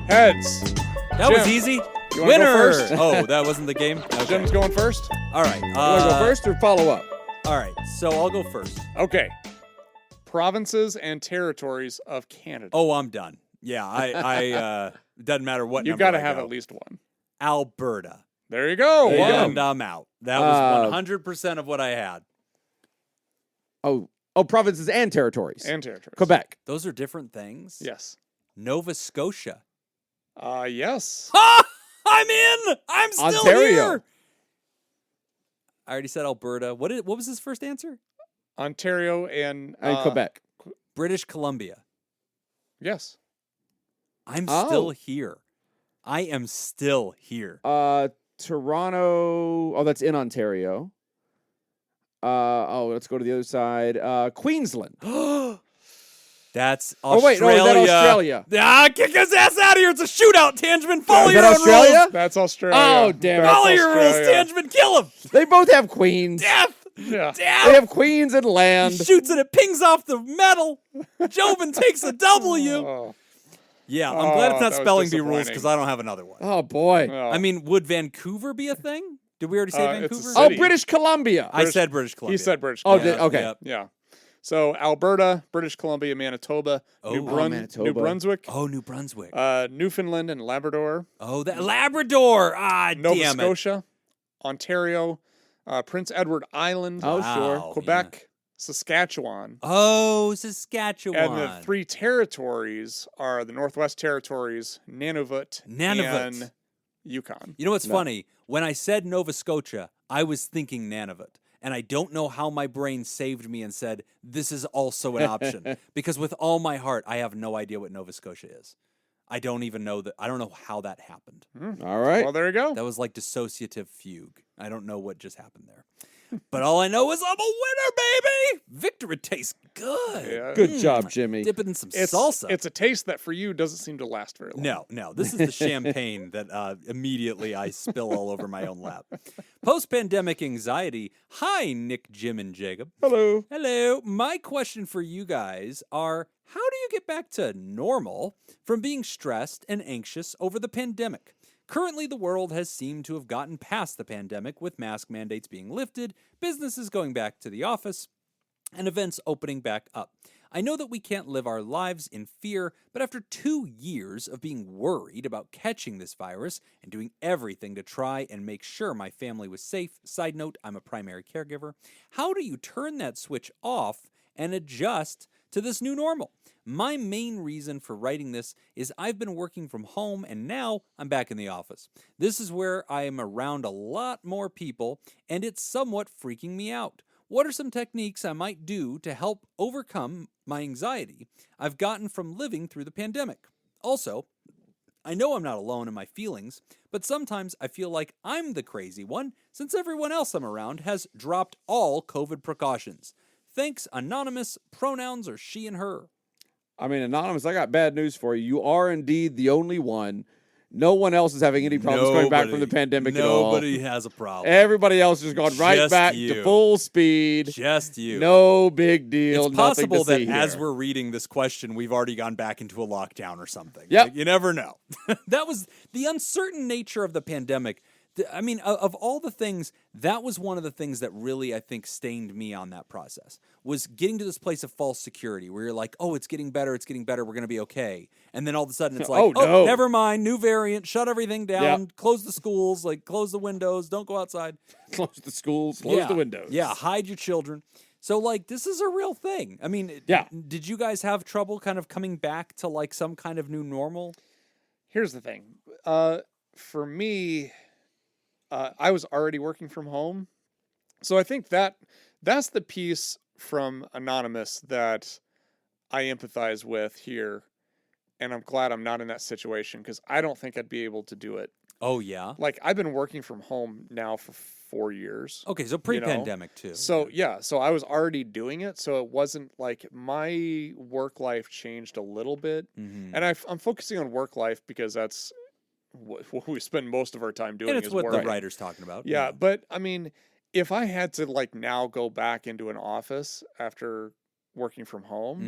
Heads. That Jim, was easy. you wanna Winner. go first? Oh, that wasn't the game? Okay. Jim's going first? All right. You want to go first or follow up? All right. So I'll go first. Okay. Provinces and territories of Canada. Oh, I'm done. Yeah, I doesn't matter what You've number got to I have go. at least one. Alberta. There you go. There you go. One. And I'm out. That was 100% of what I had. Oh, provinces and territories. And territories. Quebec. Those are different things. Yes. Nova Scotia. Yes. Ha! I'm in. I'm still Ontario. here. I already said Alberta. What was his first answer? Ontario and Quebec. British Columbia. Yes. I'm still here. I am still here. Toronto. Oh, that's in Ontario. Let's go to the other side. Queensland. That's Australia. Oh, wait, no, is that Australia? Kick his ass out of here. It's a shootout, Tangeman. Follow Is your that own Australia? rules. That's Australia. Oh, damn it. Follow your rules, Tangeman. Kill him. They both have queens. Death. Yeah. Death. They have queens and land. He shoots and it pings off the metal. Joven takes a W. Oh. Yeah, I'm glad it's not that was spelling bee rules disappointing. because I don't have another one. Oh, boy. Oh. I mean, would Vancouver be a thing? Did we already say It's a Vancouver? city. British Columbia. I said British Columbia. He said British Oh, Columbia. okay. Yep. Yeah. So Alberta, British Columbia, Manitoba, Manitoba. New Brunswick, Oh, New Brunswick. Newfoundland and Labrador, Oh, that Labrador. Nova Damn it. Scotia, Ontario, Prince Edward Island, Oh, Wow, sure. Quebec, Saskatchewan. Oh, Saskatchewan. And the 3 territories are the Northwest Territories, Nunavut, and Yukon. You know what's funny? When I said Nova Scotia, I was thinking Nunavut. And I don't know how my brain saved me and said, this is also an option. Because with all my heart, I have no idea what Nova Scotia is. I don't even know that. I don't know how that happened. All right. Well, there you go. That was like dissociative fugue. I don't know what just happened there. But all I know is I'm a winner, baby. Victory tastes good. Yeah. Good job, Jimmy. Dip it in some It's salsa. It's a taste that for you doesn't seem to last very long. No. This is the champagne that immediately I spill all over my own lap. Post-pandemic anxiety. Hi, Nick, Jim, and Jacob. Hello. Hello. My question for you guys are, how do you get back to normal from being stressed and anxious over the pandemic? Currently, the world has seemed to have gotten past the pandemic with mask mandates being lifted, businesses going back to the office, and events opening back up. I know that we can't live our lives in fear, but after 2 years of being worried about catching this virus and doing everything to try and make sure my family was safe, side note, I'm a primary caregiver, how do you turn that switch off and adjust to this new normal? My main reason for writing this is I've been working from home and now I'm back in the office. This is where I am around a lot more people and it's somewhat freaking me out. What are some techniques I might do to help overcome my anxiety I've gotten from living through the pandemic? Also, I know I'm not alone in my feelings, but sometimes I feel like I'm the crazy one since everyone else I'm around has dropped all COVID precautions. Thanks, Anonymous. Pronouns are she and her. I mean, Anonymous, I got bad news for you. You are indeed the only one. No one else is having any problems coming back from the pandemic at all. Nobody has a problem. Everybody else has gone right Just back you. to full speed. Just you. No big deal. It's possible nothing to that see as here. we're reading this question, we've already gone back into a lockdown or something. Yep. Like, you never know. That was the uncertain nature of the pandemic. I mean, of all the things, that was one of the things that really, I think, stained me on that process, was getting to this place of false security where you're like, oh, it's getting better, we're going to be okay. And then all of a sudden it's like, Oh, no. never mind, new variant, shut everything down, Yep. close the schools, like close the windows, don't go outside. Close the schools, close the windows. Yeah, hide your children. So, like, this is a real thing. I mean, Yeah. Did you guys have trouble kind of coming back to, like, some kind of new normal? Here's the thing. For me, I was already working from home. So I think that's the piece from Anonymous that I empathize with here. And I'm glad I'm not in that situation because I don't think I'd be able to do it. Oh, yeah? Like, I've been working from home now for 4 years. Okay, so pre-pandemic, too. So, yeah, so I was already doing it. So it wasn't like my work life changed a little bit. Mhm. And I'm focusing on work life because that's what we spend most of our time doing. And it's is what work. the writer's talking about. Yeah, but I mean, if I had to like now go back into an office after working from home,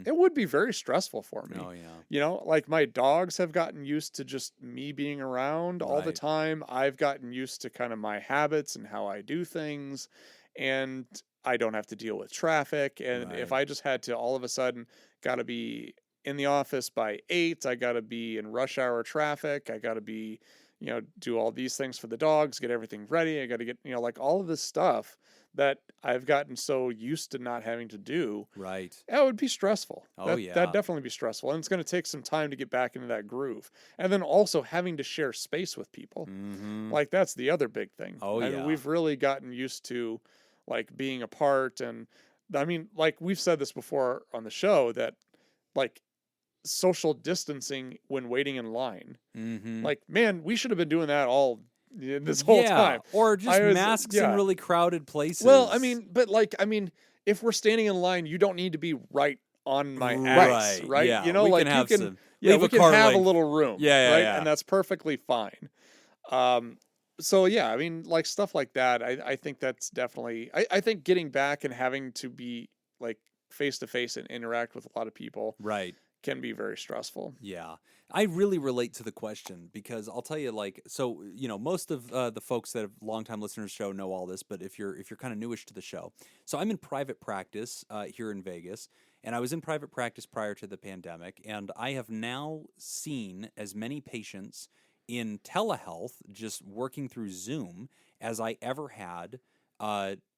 Mhm. it would be very stressful for me. Oh, yeah. You know, like my dogs have gotten used to just me being around all the Right. time. I've gotten used to kind of my habits and how I do things, and I don't have to deal with traffic. And if Right. I just had to all of a sudden got to be in the office by 8. I got to be in rush hour traffic. I got to be, do all these things for the dogs, get everything ready. I got to get, like all of this stuff that I've gotten so used to not having to do. Right. That would be stressful. Oh, That'd definitely be stressful. And it's going to take some time to get back into that groove. And then also having to share space with people. Mm-hmm. Like that's the other big thing. Oh, I yeah. mean, we've really gotten used to like being apart. And I mean, like we've said this before on the show that like social distancing when waiting in line. Mm-hmm. Like, man, we should have been doing that all this whole time. Or just masks in really crowded places. Well, I mean, if we're standing in line, you don't need to be right on my ass, right? Yeah. You know, we like can have you can, some, we can have length. a little room, Yeah, right? yeah. And that's perfectly fine. So yeah, I mean, like stuff like that. I think that's definitely. I think getting back and having to be like face to face and interact with a lot of people, right, can be very stressful. Yeah. I really relate to the question because I'll tell you, like, so, most of the folks that have longtime listeners to the show know all this, but if you're kind of newish to the show. So I'm in private practice here in Vegas, and I was in private practice prior to the pandemic, and I have now seen as many patients in telehealth, just working through Zoom, as I ever had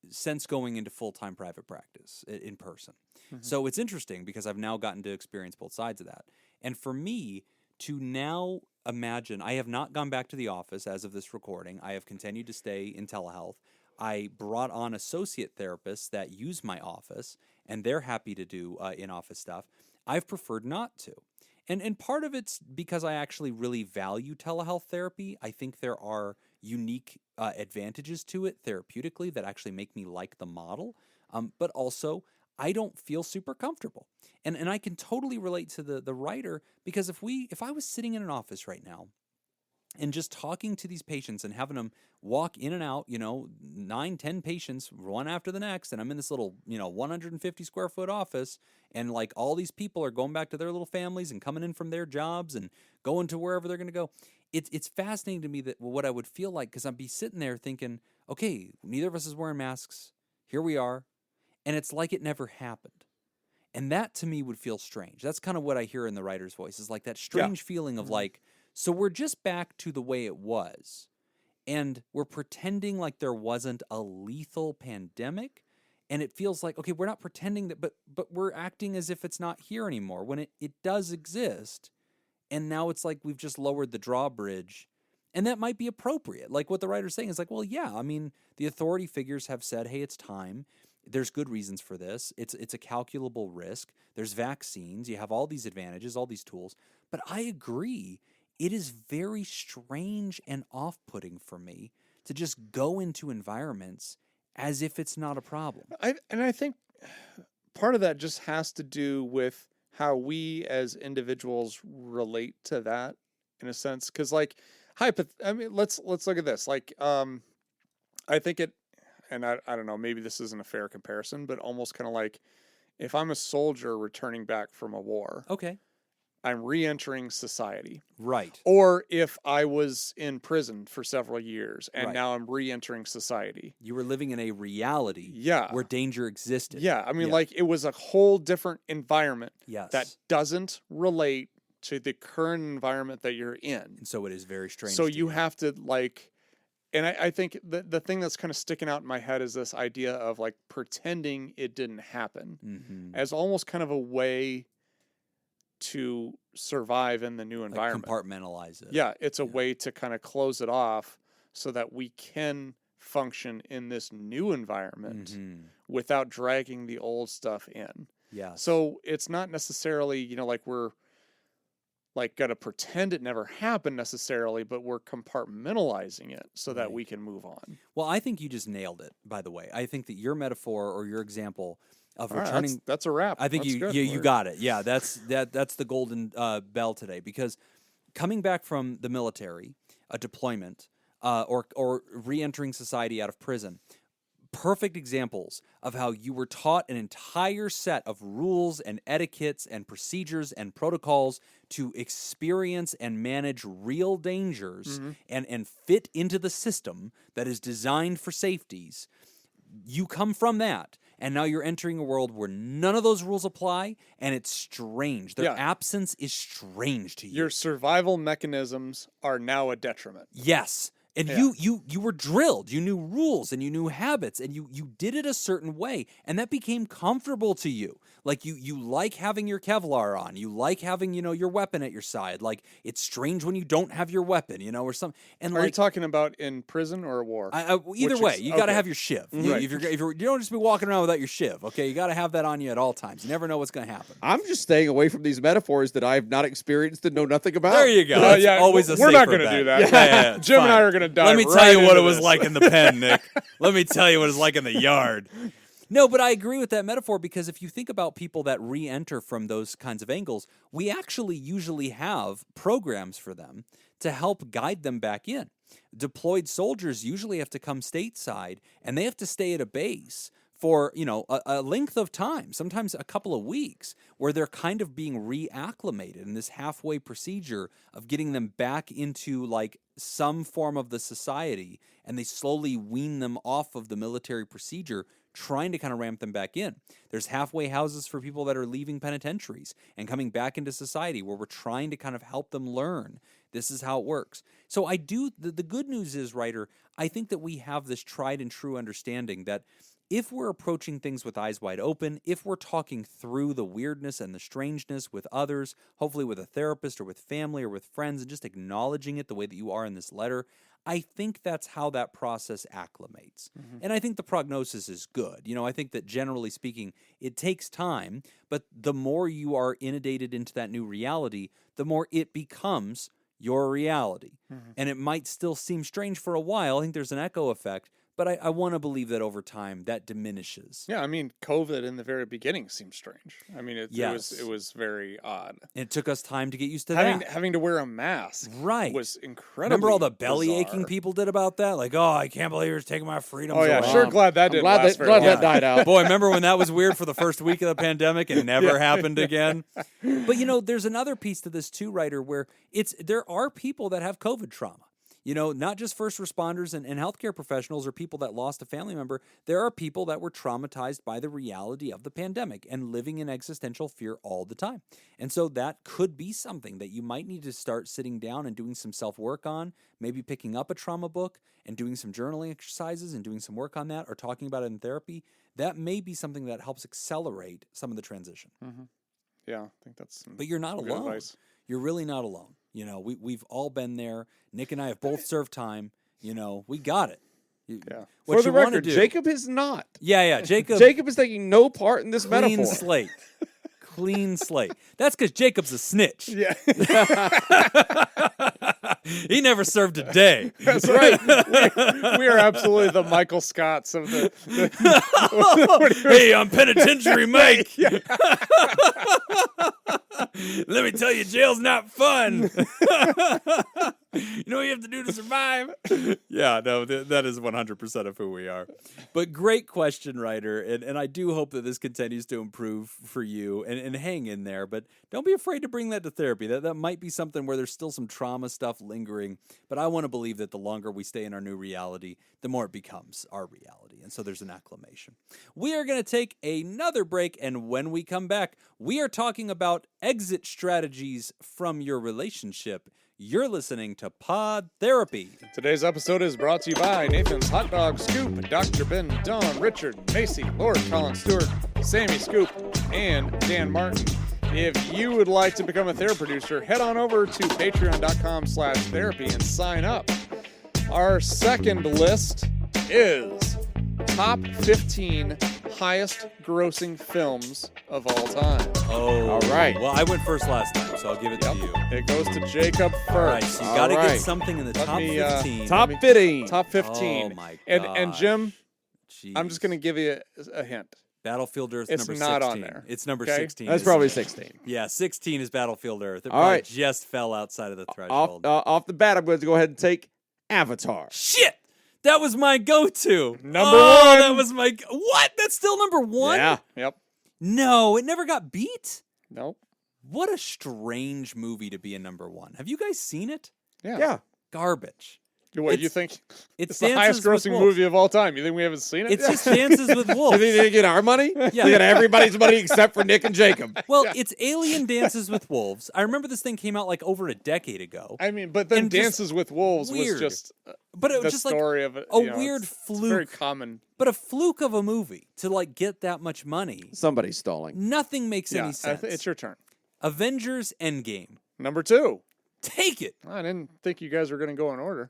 since going into full-time private practice in person. Mm-hmm. So it's interesting because I've now gotten to experience both sides of that. And for me, to now imagine, I have not gone back to the office as of this recording. I have continued to stay in telehealth. I brought on associate therapists that use my office, and they're happy to do in-office stuff. I've preferred not to. And part of it's because I actually really value telehealth therapy. I think there are unique advantages to it therapeutically that actually make me like the model. But also, I don't feel super comfortable. And I can totally relate to the writer because if I was sitting in an office right now and just talking to these patients and having them walk in and out, 9, 10 patients, one after the next, and I'm in this little, 150 square foot office, and like all these people are going back to their little families and coming in from their jobs and going to wherever they're going to go. It's fascinating to me that what I would feel like, because I'd be sitting there thinking, okay, neither of us is wearing masks. Here we are. And it's like it never happened. And that to me would feel strange. That's kind of what I hear in the writer's voice, is like that strange feeling of like, so we're just back to the way it was. And we're pretending like there wasn't a lethal pandemic. And it feels like, okay, we're not pretending that, but we're acting as if it's not here anymore when it does exist. And now it's like we've just lowered the drawbridge. And that might be appropriate. Like what the writer's saying is like, well, yeah, I mean, the authority figures have said, hey, it's time. There's good reasons for this. It's a calculable risk. There's vaccines. You have all these advantages, all these tools. But I agree. It is very strange and off-putting for me to just go into environments as if it's not a problem. I think part of that just has to do with how we as individuals relate to that in a sense. Because like, let's look at this. Like, I think it, and I don't know, maybe this isn't a fair comparison, but almost kind of like if I'm a soldier returning back from a war. Okay. I'm re-entering society. Right. Or if I was in prison for several years and now I'm re-entering society. You were living in a reality where danger existed. Yeah. I mean, like it was a whole different environment that doesn't relate to the current environment that you're in. And so it is very strange. So you have to like, and I think the thing that's kind of sticking out in my head is this idea of like pretending it didn't happen as almost kind of a way to survive in the new environment. Like compartmentalize it. Yeah, it's a way to kind of close it off so that we can function in this new environment without dragging the old stuff in. Yeah. So it's not necessarily, like we're like got to pretend it never happened necessarily, but we're compartmentalizing it so that we can move on. Well, I think you just nailed it, by the way. I think that your metaphor or your example of All returning right, that's a wrap. I think you got it. Yeah, that's the golden bell today, because coming back from the military, a deployment, or re-entering society out of prison, perfect examples of how you were taught an entire set of rules and etiquettes and procedures and protocols to experience and manage real dangers and fit into the system that is designed for safeties. You come from that, and now you're entering a world where none of those rules apply, and it's strange. Their absence is strange to you. Your survival mechanisms are now a detriment. Yes. And you were drilled. You knew rules and you knew habits, and you did it a certain way, and that became comfortable to you. Like you like having your Kevlar on. You like having, your weapon at your side. Like it's strange when you don't have your weapon, or something. And are you talking about in prison or war? Either way, you got to have your shiv. Right. If you don't just be walking around without your shiv, okay? You got to have that on you at all times. You never know what's going to happen. I'm just staying away from these metaphors that I've not experienced and know nothing about. There you go. Always a we're not going to do that. Jim and I are going to dive. Let me tell you what it was like in the pen, Nick. Let me tell you what it's like in the yard. No, but I agree with that metaphor, because if you think about people that re-enter from those kinds of angles, we actually usually have programs for them to help guide them back in. Deployed soldiers usually have to come stateside, and they have to stay at a base for, a length of time, sometimes a couple of weeks, where they're kind of being reacclimated in this halfway procedure of getting them back into like some form of the society, and they slowly wean them off of the military procedure, trying to kind of ramp them back in. There's halfway houses for people that are leaving penitentiaries and coming back into society, where we're trying to kind of help them learn this is how it works. So the good news is, Ryder, I think that we have this tried and true understanding that if we're approaching things with eyes wide open, if we're talking through the weirdness and the strangeness with others, hopefully with a therapist or with family or with friends, and just acknowledging it the way that you are in this letter, I think that's how that process acclimates. Mm-hmm. And I think the prognosis is good. I think that generally speaking, it takes time, but the more you are inundated into that new reality, the more it becomes your reality. Mm-hmm. And it might still seem strange for a while. I think there's an echo effect. But I want to believe that over time that diminishes. Yeah, I mean, COVID in the very beginning seemed strange. I mean, it was very odd. It took us time to get used to that. Having to wear a mask, was incredible. Remember all the belly aching people did about that? Like, oh, I can't believe you're taking my freedoms. Oh yeah, away. sure. Glad that didn't last very long. Glad that died out. Boy, remember when that was weird for the first week of the pandemic and never happened again? But there's another piece to this too, Ryder, where there are people that have COVID trauma. Not just first responders and healthcare professionals or people that lost a family member. There are people that were traumatized by the reality of the pandemic and living in existential fear all the time. And so that could be something that you might need to start sitting down and doing some self-work on, maybe picking up a trauma book and doing some journaling exercises and doing some work on that, or talking about it in therapy. That may be something that helps accelerate some of the transition. Mm-hmm. Yeah, I think that's But you're not alone. Advice. You're really not alone. We've all been there. Nick and I have both served time. We got it. For the record, Jacob is not. Yeah, Jacob. Jacob is taking no part in this metaphor. Clean slate. That's because Jacob's a snitch. Yeah. He never served a day. That's right. We are absolutely the Michael Scotts of the Hey, I'm Penitentiary Mike. Let me tell you, jail's not fun. You know what you have to do to survive? Yeah, no, that is 100% of who we are. But great question, Ryder. And I do hope that this continues to improve for you and hang in there. But don't be afraid to bring that to therapy. That might be something where there's still some trauma stuff lingering. But I want to believe that the longer we stay in our new reality, the more it becomes our reality. And so there's an acclimation. We are going to take another break. And when we come back, we are talking about exit strategies from your relationship. You're listening to Pod Therapy. Today's episode is brought to you by Nathan's Hot Dog Scoop, Dr. Ben, Don, Richard, Macy, Lord, Colin Stewart, Sammy Scoop, and Dan Martin. If you would like to become a therapy producer, head on over to patreon.com/therapy and sign up. Our second list is top 15 highest grossing films of all time. Oh, all right. Well, I went first last time, so I'll give it to you. It goes to Jacob first. All right, so you got to get something in the top 15. Top 15. Top 15. Oh, my God. And Jim, Jeez. I'm just going to give you a hint. Battlefield Earth it's number 16. It's not on there. It's number okay? 16. That's probably 16. Yeah, 16 is Battlefield Earth. It all right. just fell outside of the threshold. Off the bat, I'm going to go ahead and take Avatar. Shit! That was my go-to. Number one. That was my... What? That's still number one? Yeah. Yep. No, it never got beat? Nope. What a strange movie to be a number one. Have you guys seen it? Yeah. Garbage. What you think? It's It's the highest Dances with grossing Wolves. movie of all time. You think we haven't seen it? It's just Dances with You Wolves. think they get our money? Yeah. They get everybody's money except for Nick and Jacob. Well, it's Alien Dances with Wolves. I remember this thing came out like over a decade ago. I mean, but then And just Dances with Wolves weird. was just But it was the just like story of it. a you know, weird it's fluke. very common. But a fluke of a movie to like get that much money. Somebody's stalling. Nothing makes Yeah, any sense. it's your turn. Avengers Endgame. Number 2. Take it. I didn't think you guys were going to go in order.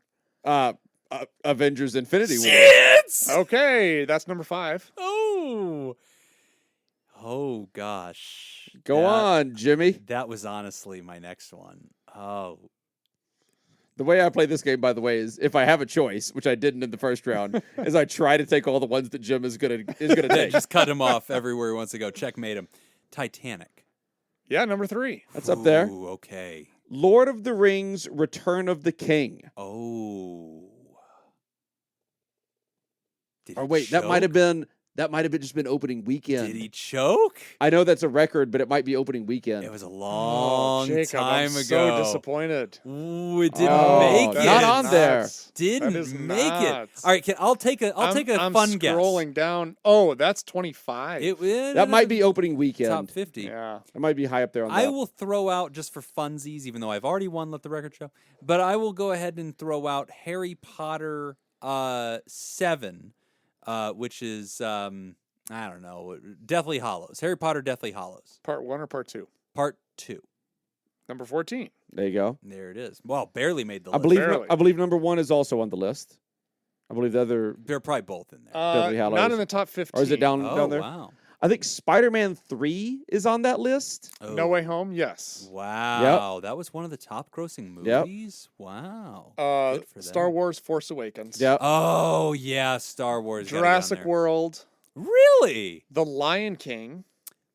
Avengers Infinity War. Shit! Okay, that's number 5. Oh gosh. Go on, Jimmy. That was honestly my next one. Oh. The way I play this game, by the way, is if I have a choice, which I didn't in the first round, is I try to take all the ones that Jim is gonna take. Just cut him off everywhere he wants to go. Checkmate him. Titanic. Yeah, number 3. That's up there. Ooh, okay. Lord of the Rings: Return of the King. Oh. Did Or he wait, that might have choke? been just been opening weekend. Did he choke? I know that's a record, but it might be opening weekend. It was a long Jacob, time I'm ago. so disappointed. Ooh, it didn't Oh, make it. not on there. Didn't That is make it. nuts. All right, I'll take a I'm fun guess. scrolling down. Oh, that's 25. That might be opening weekend. top 50. yeah. That might be high up there on I that. will throw out, just for funsies, even though I've already won, let the record show, but I will go ahead and throw out Harry Potter 7, which is, I don't know, Deathly Hallows. Harry Potter Deathly Hallows. Part 1 or part 2? Part 2. Number 14. There you go. There it is. Well, barely made the I list. Barely. believe number 1 is also on the list. I believe the other, They're probably both in there. Deathly Hallows. Not in the top 15. or is it down there? Wow. I think Spider-Man 3 is on that list. No Way Home? Yes. Wow. That was one of the top grossing movies? Wow. Good for Star them. Wars Force Awakens. Yep. Oh, yeah, Star Wars. gotta be on Jurassic there. World. Really? The Lion King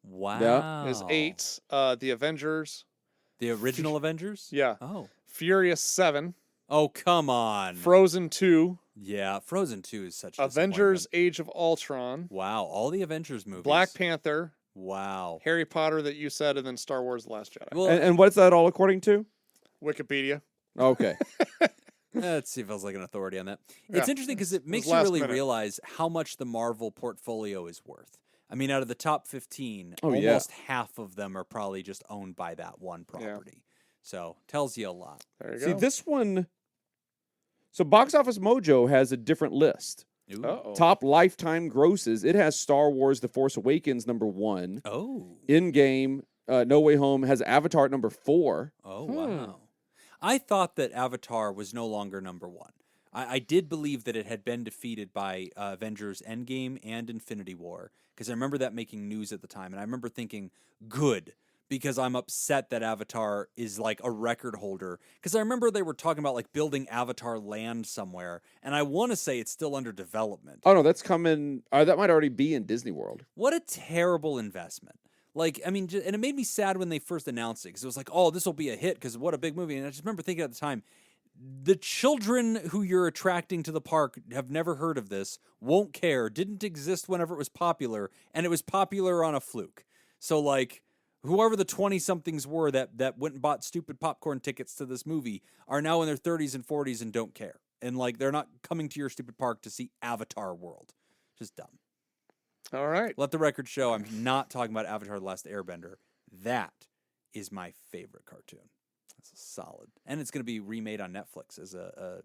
Wow. is 8. The Avengers. The original Avengers? Yeah. Oh. Furious 7. Oh, come on. Frozen 2. Yeah, Frozen 2 is such a Avengers disappointment. Age of Ultron. Wow, all the Avengers movies. Black Panther. Wow. Harry Potter that you said, and then Star Wars The Last Jedi. Well, And what's that all according to? Wikipedia. Okay. let's see if I was like an authority on that. Yeah. It's interesting because it makes you last really minute. realize how much the Marvel portfolio is worth. I mean, out of the top 15, Oh, yeah. almost half of them are probably just owned by that one property. So, tells you a lot. There you See, go. this one. So Box Office Mojo has a different list. Ooh. Uh-oh. Top lifetime grosses. It has Star Wars: The Force Awakens number 1. Oh. In game, No Way Home has Avatar at number 4. Oh, wow. I thought that Avatar was no longer number 1. I did believe that it had been defeated by Avengers Endgame and Infinity War, because I remember that making news at the time, and I remember thinking, good, because I'm upset that Avatar is like a record holder, because I remember they were talking about like building Avatar land somewhere, and I want to say it's still under development. Oh no, that's coming. That might already be in Disney World. What a terrible investment. Like, I mean, and it made me sad when they first announced it, because it was like, oh, this will be a hit, because what a big movie. And I just remember thinking at the time, the children who you're attracting to the park have never heard of this, won't care, didn't exist whenever it was popular, and it was popular on a fluke. So, like, whoever the 20-somethings were that went and bought stupid popcorn tickets to this movie are now in their 30s and 40s and don't care. And, like, they're not coming to your stupid park to see Avatar World. Just dumb. All right. Let the record show I'm not talking about Avatar The Last Airbender. That is my favorite cartoon. That's a solid. And it's going to be remade on Netflix as a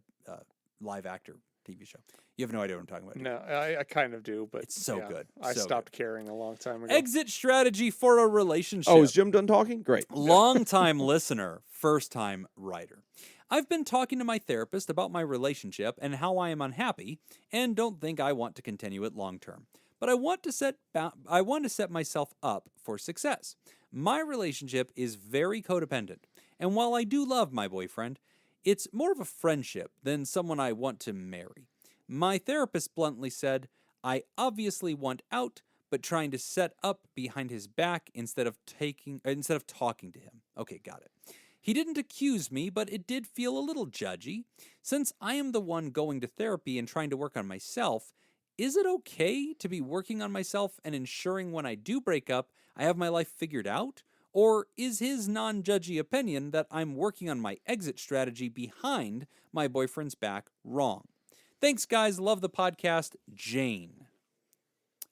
live actor TV show. You have no idea what I'm talking about. No, I kind of do, but It's so yeah, good. I So stopped caring a long time ago. Exit strategy for a relationship. Oh, is Jim done talking? Great. Long-time listener, first-time writer. I've been talking to my therapist about my relationship and how I am unhappy and don't think I want to continue it long-term. But I want to set myself up for success. My relationship is very codependent, and while I do love my boyfriend, it's more of a friendship than someone I want to marry. My therapist bluntly said, I obviously want out, but trying to set up behind his back instead of talking to him. Okay, got it. He didn't accuse me, but it did feel a little judgy. Since I am the one going to therapy and trying to work on myself, is it okay to be working on myself and ensuring when I do break up, I have my life figured out? Or is his non-judgy opinion that I'm working on my exit strategy behind my boyfriend's back wrong? Thanks, guys. Love the podcast. Jane.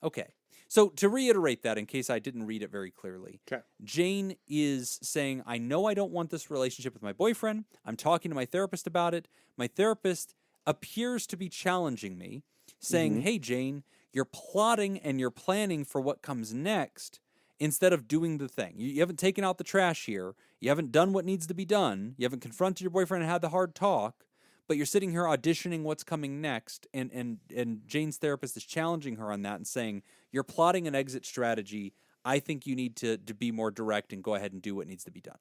Okay. So to reiterate that, in case I didn't read it very clearly, Jane is saying, I know I don't want this relationship with my boyfriend. I'm talking to my therapist about it. My therapist appears to be challenging me, saying, hey, Jane, you're plotting and you're planning for what comes next instead of doing the thing. You haven't taken out the trash here. You haven't done what needs to be done. You haven't confronted your boyfriend and had the hard talk. But you're sitting here auditioning what's coming next, and Jane's therapist is challenging her on that and saying, you're plotting an exit strategy. I think you need to be more direct and go ahead and do what needs to be done.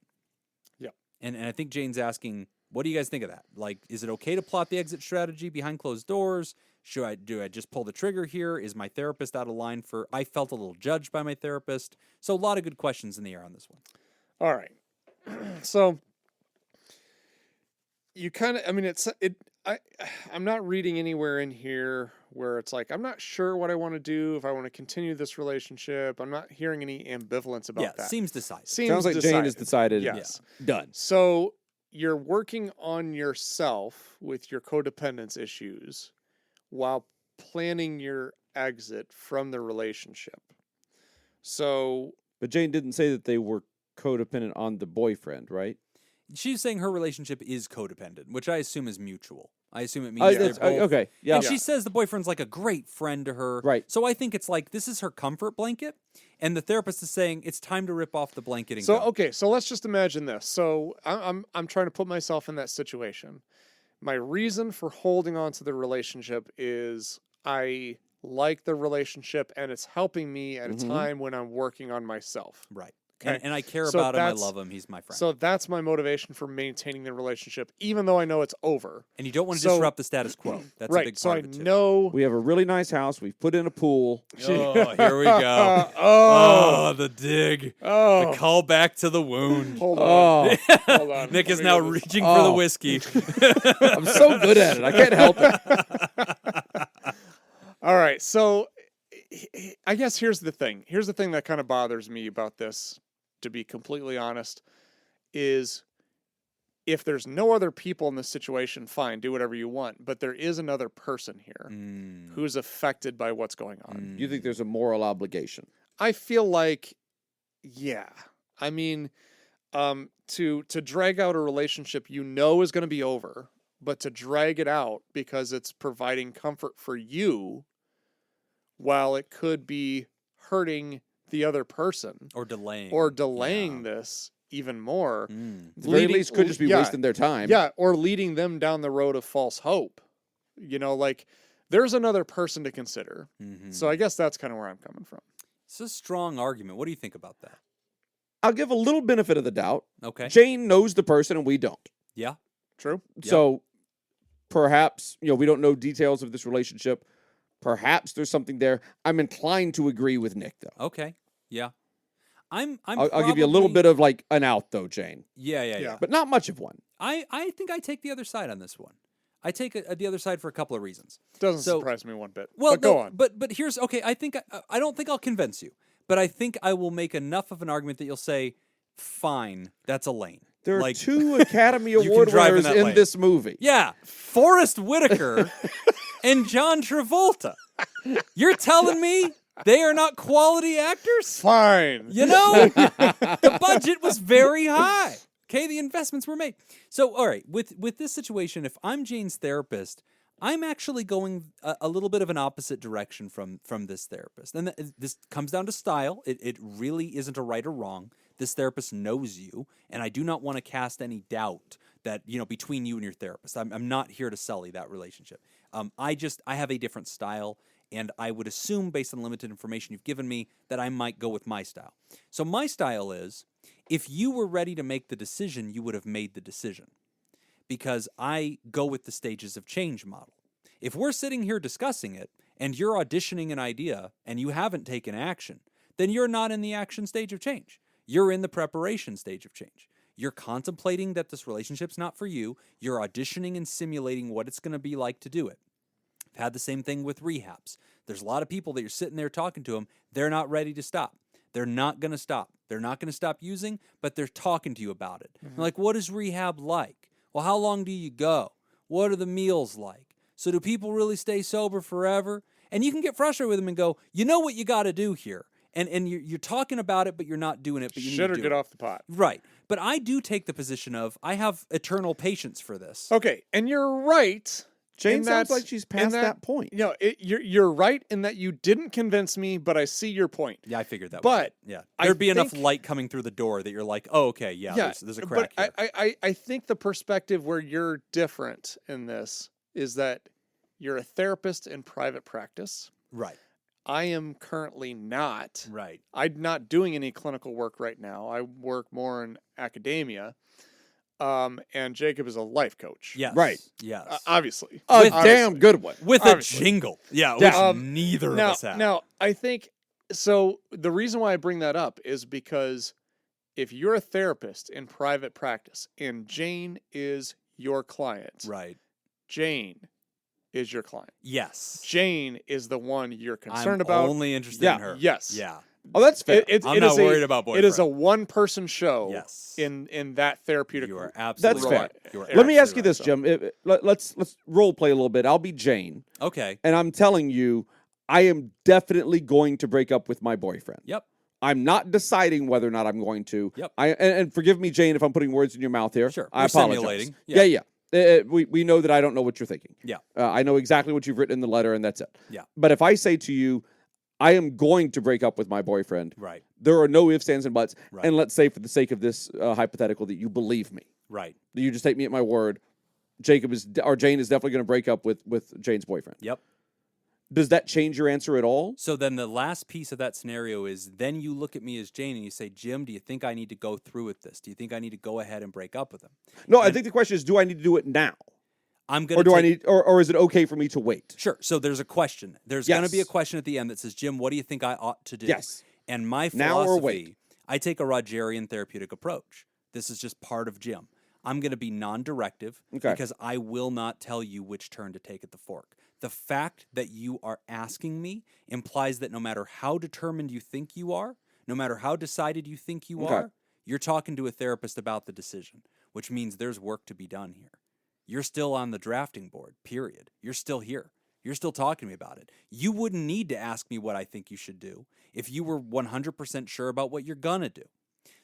Yeah. And I think Jane's asking, what do you guys think of that? Like, is it okay to plot the exit strategy behind closed doors? Do I just pull the trigger here? Is my therapist out of line for, I felt a little judged by my therapist. So a lot of good questions in the air on this one. All right. So you kind of, I mean, I'm not reading anywhere in here where it's like, I'm not sure what I want to do, if I want to continue this relationship. I'm not hearing any ambivalence about that. Seems decided. Sounds like Jane has decided. Yes. Yeah. Done. So you're working on yourself with your codependence issues while planning your exit from the relationship. So, But Jane didn't say that they were codependent on the boyfriend, right? She's saying her relationship is codependent, which I assume is mutual. I assume it means they're both. Okay, yeah. And she says the boyfriend's like a great friend to her. Right. So I think it's like, this is her comfort blanket, and the therapist is saying it's time to rip off the blanket and so go. okay, so let's just imagine this. So I'm trying to put myself in that situation. My reason for holding on to the relationship is I like the relationship and it's helping me at a time when I'm working on myself. Right. Okay. And I care So about him. I that's- love him. He's my friend. So that's my motivation for maintaining the relationship, even though I know it's over. And you don't want to so- disrupt the status quo. That's a Right. big So part I of it, too. know. We have a really nice house. We've put in a pool. Oh, here we go. Oh. The dig. Oh. The call back to the wound. Hold on. Oh, Hold on. Nick Let is me now get this. reaching for the Oh. whiskey. I'm so good at it. I can't help it. All right. So I guess here's the thing. Here's the thing that kind of bothers me about this, to be completely honest, is if there's no other people in this situation, fine, do whatever you want. But there is another person here who's affected by what's going on. You think there's a moral obligation? I feel like, yeah. I mean, to drag out a relationship you know is going to be over, but to drag it out because it's providing comfort for you, while it could be hurting the other person Or delaying. this even more. At the very least, could just be wasting their time. Yeah, or leading them down the road of false hope. You know, like, there's another person to consider. So I guess that's kind of where I'm coming from. It's a strong argument. What do you think about that? I'll give a little benefit of the doubt. Okay. Jane knows the person and we don't. Yeah. True? So perhaps, we don't know details of this relationship. Perhaps there's something there. I'm inclined to agree with Nick, though. Okay. Yeah. I'll give you a little bit of like an out, though, Jane. Yeah. But not much of one. I think I take the other side on this one. I take the other side for a couple of reasons. Doesn't So- surprise me one bit. Well, but go on. But here's okay. I don't think I'll convince you, but I think I will make enough of an argument that you'll say, "Fine, that's a lane." There are Like, 2 Academy can Award drive in winners that in lane. this movie. Yeah, Forrest Whitaker and John Travolta. You're telling me they are not quality actors? Fine. You know, the budget was very high. Okay, the investments were made. So, all right, with this situation, if I'm Jane's therapist, I'm actually going a little bit of an opposite direction from this therapist. And this comes down to style. It really isn't a right or wrong. This therapist knows you, and I do not want to cast any doubt that, between you and your therapist. I'm not here to sully that relationship. I have a different style, and I would assume, based on limited information you've given me, that I might go with my style. So my style is, if you were ready to make the decision, you would have made the decision. Because I go with the stages of change model. If we're sitting here discussing it, and you're auditioning an idea, and you haven't taken action, then you're not in the action stage of change. You're in the preparation stage of change. You're contemplating that this relationship's not for you. You're auditioning and simulating what it's going to be like to do it. I've had the same thing with rehabs. There's a lot of people that you're sitting there talking to them. They're not ready to stop. They're not going to stop. They're not going to stop using, but they're talking to you about it. They're like, what is rehab like? Well, how long do you go? What are the meals like? So do people really stay sober forever? And you can get frustrated with them and go, you know what you got to do here. And you're talking about it, but you're not doing it. But you Shit or need to do get it. off the pot. Right. But I do take the position of I have eternal patience for this. Okay, and you're right. Jane in sounds that- like she's in past that point. You know, you're right in that you didn't convince me, but I see your point. Yeah, I figured that. But yeah, I there'd be enough think- light coming through the door that you're like, oh, okay, yeah, there's a crack but here. I think the perspective where you're different in this is that you're a therapist in private practice. Right. I am currently not. Right. I'm not doing any clinical work right now. I work more in academia. And Jacob is a life coach. Yes. Right. Yes. Obviously. A With- damn good one. With a obviously. jingle. Yeah, Yeah. which neither now, of us have. Now, I think, so the reason why I bring that up is because if you're a therapist in private practice and Jane is your client, Right. Jane is your client. Yes. Jane is the one you're concerned I'm about. only interested Yeah. in her. Yes. Yeah. Oh, that's fair. I'm not worried about boyfriend. It is a one-person show Yes. in that therapeutic You are group. absolutely fair. right. You are Let me ask you absolutely this, Jim. Let's role play a little bit. I'll be Jane, right. Okay. and I'm telling you, I am definitely going to break up with my boyfriend. Yep. I'm not deciding whether or not I'm going to. Yep. And forgive me, Jane, if I'm putting words in your mouth here. Sure. I We're apologize. simulating. Yeah, Yeah. yeah. We know that I don't know what you're thinking. Yeah. I know exactly what you've written in the letter, and that's it. Yeah. But if I say to you, I am going to break up with my boyfriend, Right. there are no ifs, ands, and buts. Right. And let's say, for the sake of this hypothetical, that you believe me. Right. You just take me at my word. Jane is definitely going to break up with Jane's boyfriend. Yep. Does that change your answer at all? So then the last piece of that scenario is then you look at me as Jane and you say, Jim, do you think I need to go through with this? Do you think I need to go ahead and break up with him? No, I think the question is, do I need to do it now? I'm going Or do I need, or is it okay for me to wait? Sure. So there's a question. There's Yes. going to be a question at the end that says, Jim, what do you think I ought to do? Yes. And my Now or philosophy, wait. I take a Rogerian therapeutic approach. This is just part of Jim. I'm going to be non-directive Okay. because I will not tell you which turn to take at the fork. The fact that you are asking me implies that no matter how determined you think you are, no matter how decided you think you Okay. are, you're talking to a therapist about the decision, which means there's work to be done here. You're still on the drafting board, period. You're still here. You're still talking to me about it. You wouldn't need to ask me what I think you should do if you were 100% sure about what you're going to do.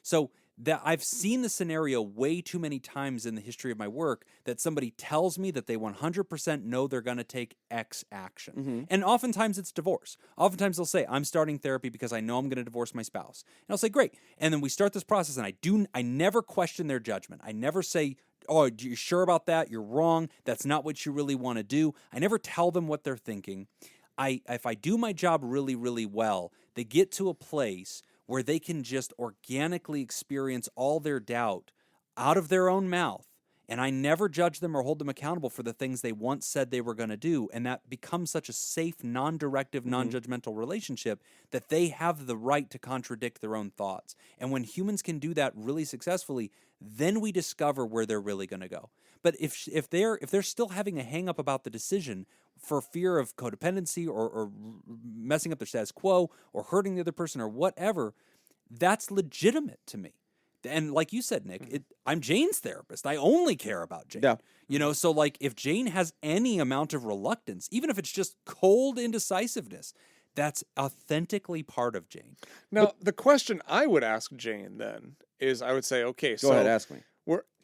So that I've seen the scenario way too many times in the history of my work that somebody tells me that they 100% know they're going to take X action. Mm-hmm. And oftentimes it's divorce. Oftentimes they'll say, I'm starting therapy because I know I'm going to divorce my spouse. And I'll say, great. And then we start this process and I never question their judgment. I never say, oh, are you sure about that? You're wrong. That's not what you really want to do. I never tell them what they're thinking. If I do my job really, really well, they get to a place where they can just organically experience all their doubt out of their own mouth. And I never judge them or hold them accountable for the things they once said they were going to do. And that becomes such a safe, non-directive, non-judgmental relationship that they have the right to contradict their own thoughts. And when humans can do that really successfully, then we discover where they're really going to go. But if they're still having a hang-up about the decision for fear of codependency or messing up their status quo or hurting the other person or whatever, that's legitimate to me. And like you said, Nick, I'm Jane's therapist. I only care about Jane. Yeah. You know, so like if Jane has any amount of reluctance, even if it's just cold indecisiveness, that's authentically part of Jane. Now, the question I would ask Jane then is I would say, okay, Go ahead, ask me.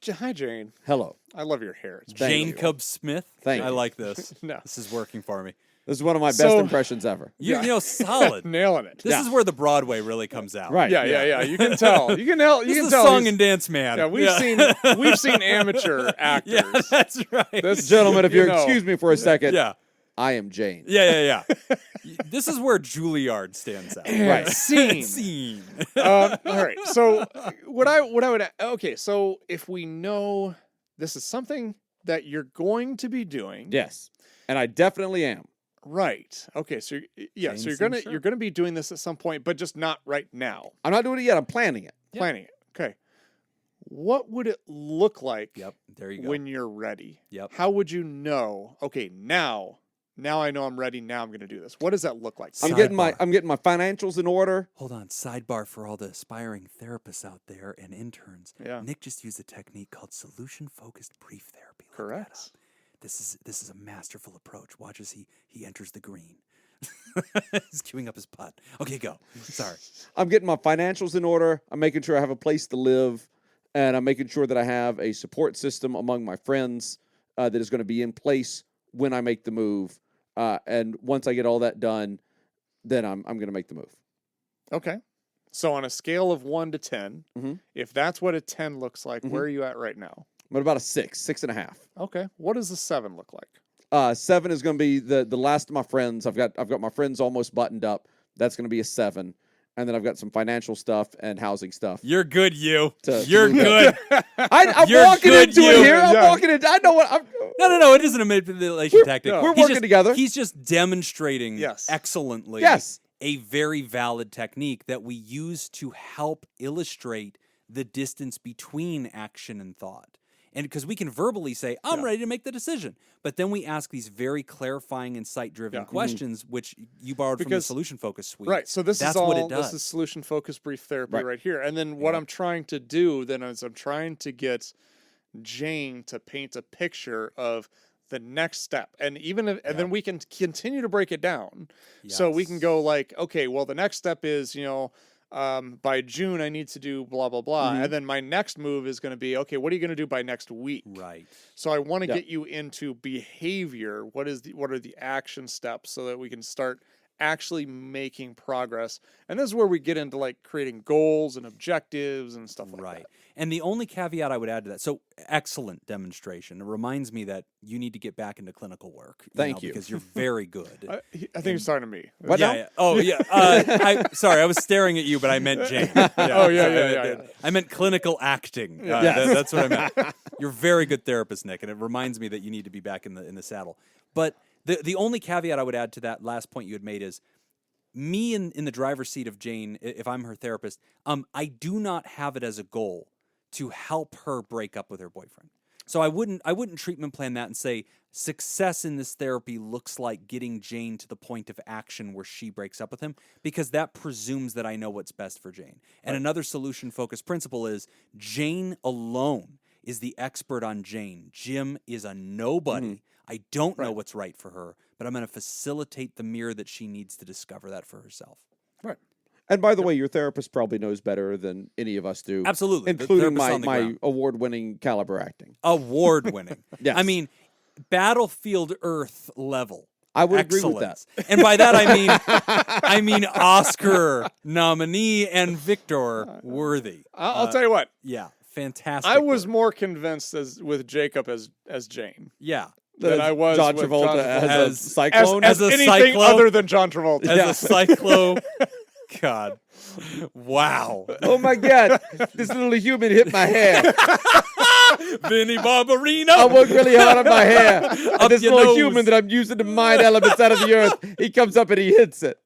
Hi, Jane. Hello. I love your hair. It's Thank Jane you. Cub Smith. Thank I you. like this. No. This is working for me. This is one of my best So- impressions ever. You know, solid. nailing it. This is where the Broadway really comes out. Right. Yeah. You can tell. You can tell. You This can is tell. a song he's- and dance man. Yeah, we've seen amateur actors. Yeah, that's right. This- Gentlemen, if you you'll know. excuse me for a second, yeah. I am Jane. Yeah. This is where Juilliard stands out. Right. Scene. Scene. All right. So what I would okay. So if we know this is something that you're going to be doing, Yes. And I definitely am. right? Okay. So yeah. So James you're seems sure. gonna be doing this at some point, but just not right now. I'm not doing it yet. I'm planning it. Yeah. Planning it. Okay. What would it look like Yep. There you go. when you're ready? Yep. How would you know? Okay, now now I know I'm ready. Now I'm going to do this. What does that look like? I'm getting my financials in order. Hold on, sidebar for all the aspiring therapists out there and interns. Yeah. Nick just used a technique called solution-focused brief therapy. Look Correct. that up. This is a masterful approach. Watch as he enters the green. He's queuing up his putt. Okay, go. Sorry. I'm getting my financials in order. I'm making sure I have a place to live, and I'm making sure that I have a support system among my friends that is going to be in place when I make the move. And once I get all that done, then I'm going to make the move. Okay. So on a scale of 1 to 10, if that's what a 10 looks like, where are you at right now? I'm at about a 6.5. Okay. What does a 7 look like? 7 is going to be the last of my friends. I've got my friends almost buttoned up. That's going to be a 7. And then I've got some financial stuff and housing stuff. You're good, you. You're good. I'm You're walking good, into you. it here. I'm Yeah. walking into I know what I'm... No. It isn't a manipulation tactic. no. We're He's working together. He's just demonstrating Yes. excellently Yes. a very valid technique that we use to help illustrate the distance between action and thought. And because we can verbally say, I'm ready to make the decision. But then we ask these very clarifying and site-driven questions, which you borrowed from the Solution Focus suite. Right. So this That's is all, what it does. this is solution focused brief therapy right here. And then what I'm trying to do then is I'm trying to get Jane to paint a picture of the next step. And even if, and then we can continue to break it down. So we can go like, okay, well, the next step is, by June, I need to do blah, blah, blah. And then my next move is going to be, okay, what are you going to do by next week? Right. So I want to get you into behavior. What are the action steps so that we can start actually making progress? And this is where we get into like creating goals and objectives and stuff like that. And the only caveat I would add to that, so excellent demonstration. It reminds me that you need to get back into clinical work. Thank you. Because you're very good. I think he's talking to me. What now? Yeah. Oh, yeah. Sorry, I was staring at you, but I meant Jane. Yeah. I meant clinical acting. Yes. That's what I meant. You're a very good therapist, Nick, and it reminds me that you need to be back in the saddle. But the only caveat I would add to that last point you had made is me in the driver's seat of Jane, if I'm her therapist, I do not have it as a goal to help her break up with her boyfriend. So I wouldn't treatment plan that and say success in this therapy looks like getting Jane to the point of action where she breaks up with him, because that presumes that I know what's best for Jane. And another solution-focused principle is Jane alone is the expert on Jane. Jim is a nobody. I don't know what's right for her, but I'm going to facilitate the mirror that she needs to discover that for herself. Right. And by the way, your therapist probably knows better than any of us do. Absolutely. The Including therapist on the my ground. award-winning caliber acting. Award-winning. Yes. I mean, Battlefield Earth level. I would agree with that. Excellence. And by that I mean Oscar nominee and Victor worthy. I'll tell you what. Yeah, fantastic. I was work. more convinced with Jacob as Jane Yeah. than I was John with Travolta as a as- cyclone. as a anything cyclo- other than John Travolta. As a cyclo. God. Wow. Oh my God! This little human hit my hair. Vinnie Barbarino. I worked really hard on my hair. And Up this your little nose. human that I'm using to mine elements out of the earth, he comes up and he hits it.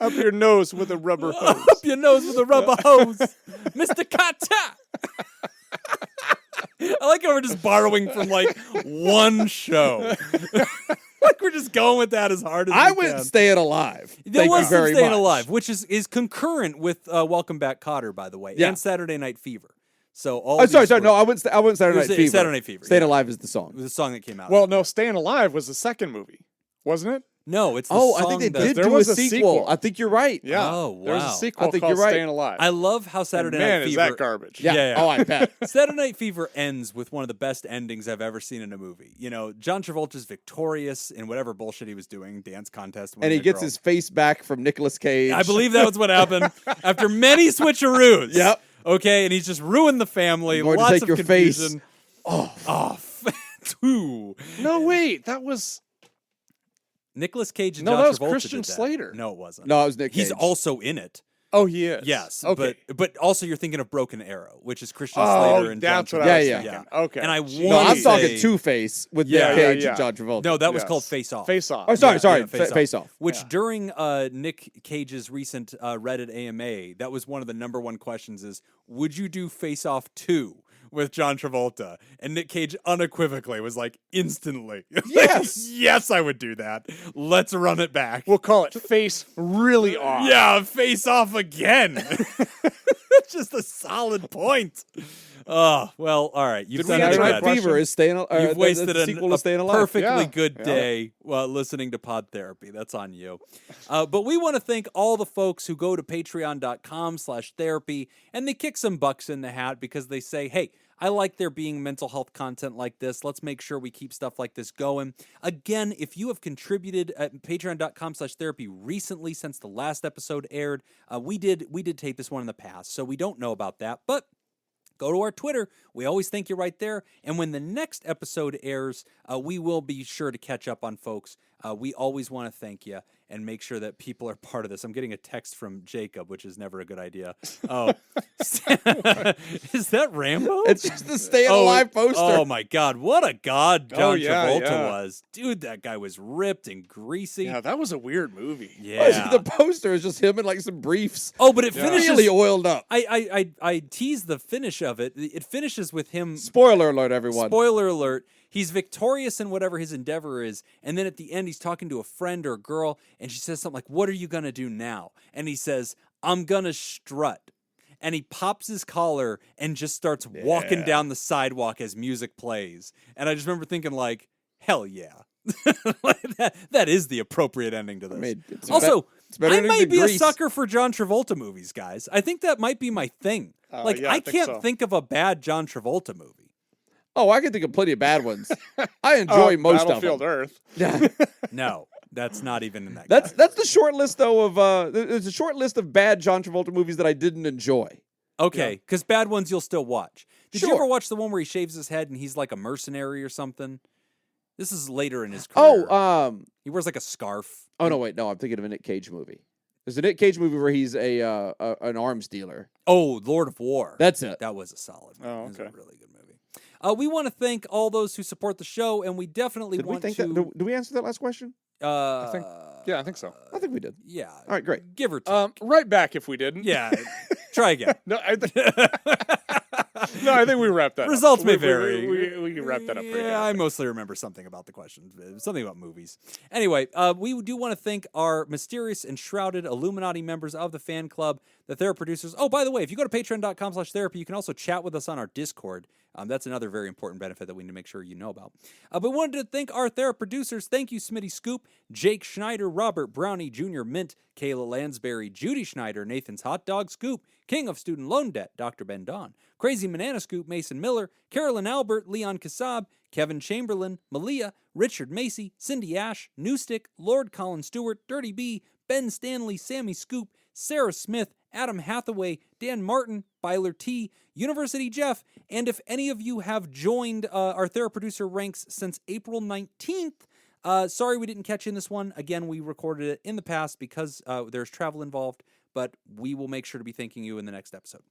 Up your nose with a rubber hose. Up your nose with a rubber hose. Mr. Kata. I like how we're just borrowing from like one show. Like we're just going with that as hard as I we went can. Staying Alive. There Thank was you some very Staying much. Alive, which is concurrent with Welcome Back, Kotter, by the way, Yeah. and Saturday Night Fever. So all. Oh, sorry. these No, were- I went Saturday Night was Fever. Saturday Night Fever, Staying yeah. Alive is the It song. was a song that came out. Well, no, Staying Alive was the second movie, wasn't it? no, it's the Oh, song I think they that- did There do a was a sequel. sequel. I think you're right. Yeah. Oh, There's a wow. sequel I think called you're right. Staying Alive. I love how Saturday man, Night is Fever. that garbage. Yeah. Oh, I bet. Saturday Night Fever ends with one of the best endings I've ever seen in a movie. You know, John Travolta's victorious in whatever bullshit he was doing, dance contest. And he gets his face back from Nicolas Cage. I believe that was what happened after many switcheroos. Yep. Okay, and he's just ruined the family. I'm going to Lots take of your face confusion. off. Two. No, wait, that was Nicolas Cage and No, John that was Travolta Christian did that. Slater. No, it wasn't. No, it was Nick Cage. He's also in it. Oh, he is. Yes. Okay. But also you're thinking of Broken Arrow, which is Christian Oh, Slater and that's John what Travolta. I was Yeah, thinking. yeah. Okay. And I Jeez. No, I'm Say- talking Two-Face with Yeah, Nick yeah, Cage yeah. and John Travolta. No, that was Yes. called Face Off. Face Off. Oh, sorry, Yeah, sorry. yeah, Face Off. Which Yeah. during Nick Cage's recent Reddit AMA, that was one of the number one questions is, would you do Face Off 2? with John Travolta, and Nick Cage unequivocally was like, instantly, Yes. yes, I would do that. Let's run it back. We'll call it Face Really Off. Yeah, Face Off again. That's just a solid point. Oh, well, all right. You've Did we done answer your that best. question? Fever is staying. You've wasted the sequel to Staying a Alive. perfectly Yeah, good yeah. day while listening to Pod Therapy. That's on you. But we want to thank all the folks who go to patreon.com/therapy and they kick some bucks in the hat because they say, hey, I like there being mental health content like this. Let's make sure we keep stuff like this going. Again, if you have contributed at patreon.com/therapy recently since the last episode aired, we did tape this one in the past, so we don't know about that, but go to our Twitter. We always thank you right there. And when the next episode airs, we will be sure to catch up on folks. We always want to thank you and make sure that people are part of this. I'm getting a text from Jacob, which is never a good idea. Oh, is that Rambo? It's just the Staying Alive poster. Oh my God, what a god John yeah, Travolta yeah. was. Dude, that guy was ripped and greasy. Yeah, that was a weird movie. Yeah. The poster is just him in like some briefs. Oh, but it finishes... Really oiled up. I teased the finish of it. It finishes with him... Spoiler alert, everyone. Spoiler alert. He's victorious in whatever his endeavor is, and then at the end he's talking to a friend or a girl, and she says something like, what are you going to do now? And he says, I'm going to strut. And he pops his collar and just starts walking down the sidewalk as music plays. And I just remember thinking like, hell yeah. that is the appropriate ending to this. I mean, it's also, better I than might be Grease. a sucker for John Travolta movies, guys. I think that might be my thing. Like, yeah, I I think can't so. think of a bad John Travolta movie. Oh, I can think of plenty of bad ones. I enjoy most of Battlefield them. Earth. Yeah. No, that's not even in that. That's category. the short list though of there's a short list of bad John Travolta movies that I didn't enjoy. Okay, because bad ones you'll still watch. Did you Sure. ever watch the one where he shaves his head and he's like a mercenary or something? This is later in his career. Oh, he wears like a scarf. oh no, wait, no, I'm thinking of a Nick Cage movie. There's a Nick Cage movie where he's an arms dealer. Oh, Lord of War. That's it. That was a solid movie. Oh, It was okay. a really good movie. We want to thank all those who support the show, and we definitely Did we want think to. that? Did we answer that last question? I think so. I think we did. Yeah. All right, great. Give or take. Right back if we didn't. Yeah. Try again. No, I think we wrapped that Results up. may vary. We can wrap that up pretty Yeah, good. I mostly remember something about the question, something about movies. Anyway, we do want to thank our mysterious and shrouded Illuminati members of the fan club, the Thera producers. Oh, by the way, if you go to patreon.com/therapy, you can also chat with us on our Discord. That's another very important benefit that we need to make sure you know about. But we wanted to thank our Thera producers. Thank you, Smitty Scoop, Jake Schneider, Robert Brownie, Jr. Mint, Kayla Lansbury, Judy Schneider, Nathan's Hot Dog Scoop, King of Student Loan Debt, Dr. Ben Don, Crazy Banana Scoop, Mason Miller, Carolyn Albert, Leon Kassab, Kevin Chamberlain, Malia, Richard Macy, Cindy Ash, Newstick, Lord Colin Stewart, Dirty B, Ben Stanley, Sammy Scoop, Sarah Smith, Adam Hathaway, Dan Martin, Byler T, University Jeff, and if any of you have joined our Thera producer ranks since April 19th, sorry we didn't catch you in this one. Again, we recorded it in the past because there's travel involved, but we will make sure to be thanking you in the next episode.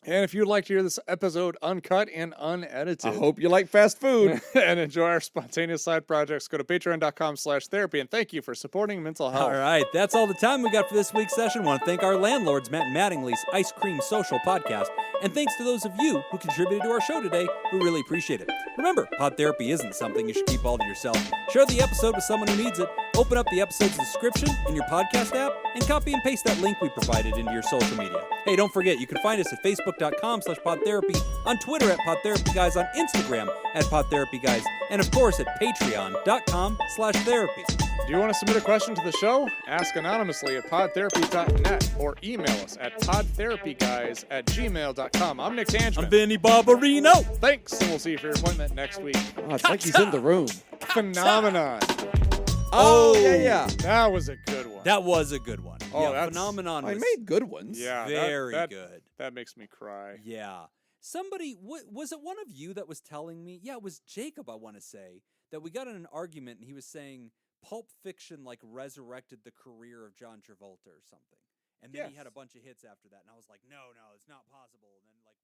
And if you'd like to hear this episode uncut and unedited, I hope you like fast food. and enjoy our spontaneous side projects, go to patreon.com/therapy. And thank you for supporting mental health. All right, that's all the time we got for this week's session. Want to thank our landlords, Matt Mattingly's Ice Cream Social Podcast, and thanks to those of you who contributed to our show today. We really appreciate it. Remember, pod therapy isn't something you should keep all to yourself. Share the episode with someone who needs it. Open up the episode's description in your podcast app and copy and paste that link we provided into your social media. Hey, don't forget, you can find us at facebook.com/podtherapy, on Twitter at PodTherapyGuys, on Instagram at PodTherapyGuys, and of course at patreon.com/therapy. Do you want to submit a question to the show? Ask anonymously at podtherapy.net or email us at podtherapyguys@gmail.com. I'm Nick Tangeman. I'm Benny Barbarino. Thanks, and we'll see you for your appointment next week. Oh, it's like he's in the room. Phenomenon. Oh, yeah. That was a good one. That was a good one. Oh, yeah, that's- Phenomenon I was made good ones. Yeah, very that good. That makes me cry. Yeah. Somebody, was it one of you that was telling me? Yeah, it was Jacob, I want to say, that we got in an argument and he was saying Pulp Fiction like resurrected the career of John Travolta or something. And then he Yes. had a bunch of hits after that. And I was like, no, it's not possible. And then like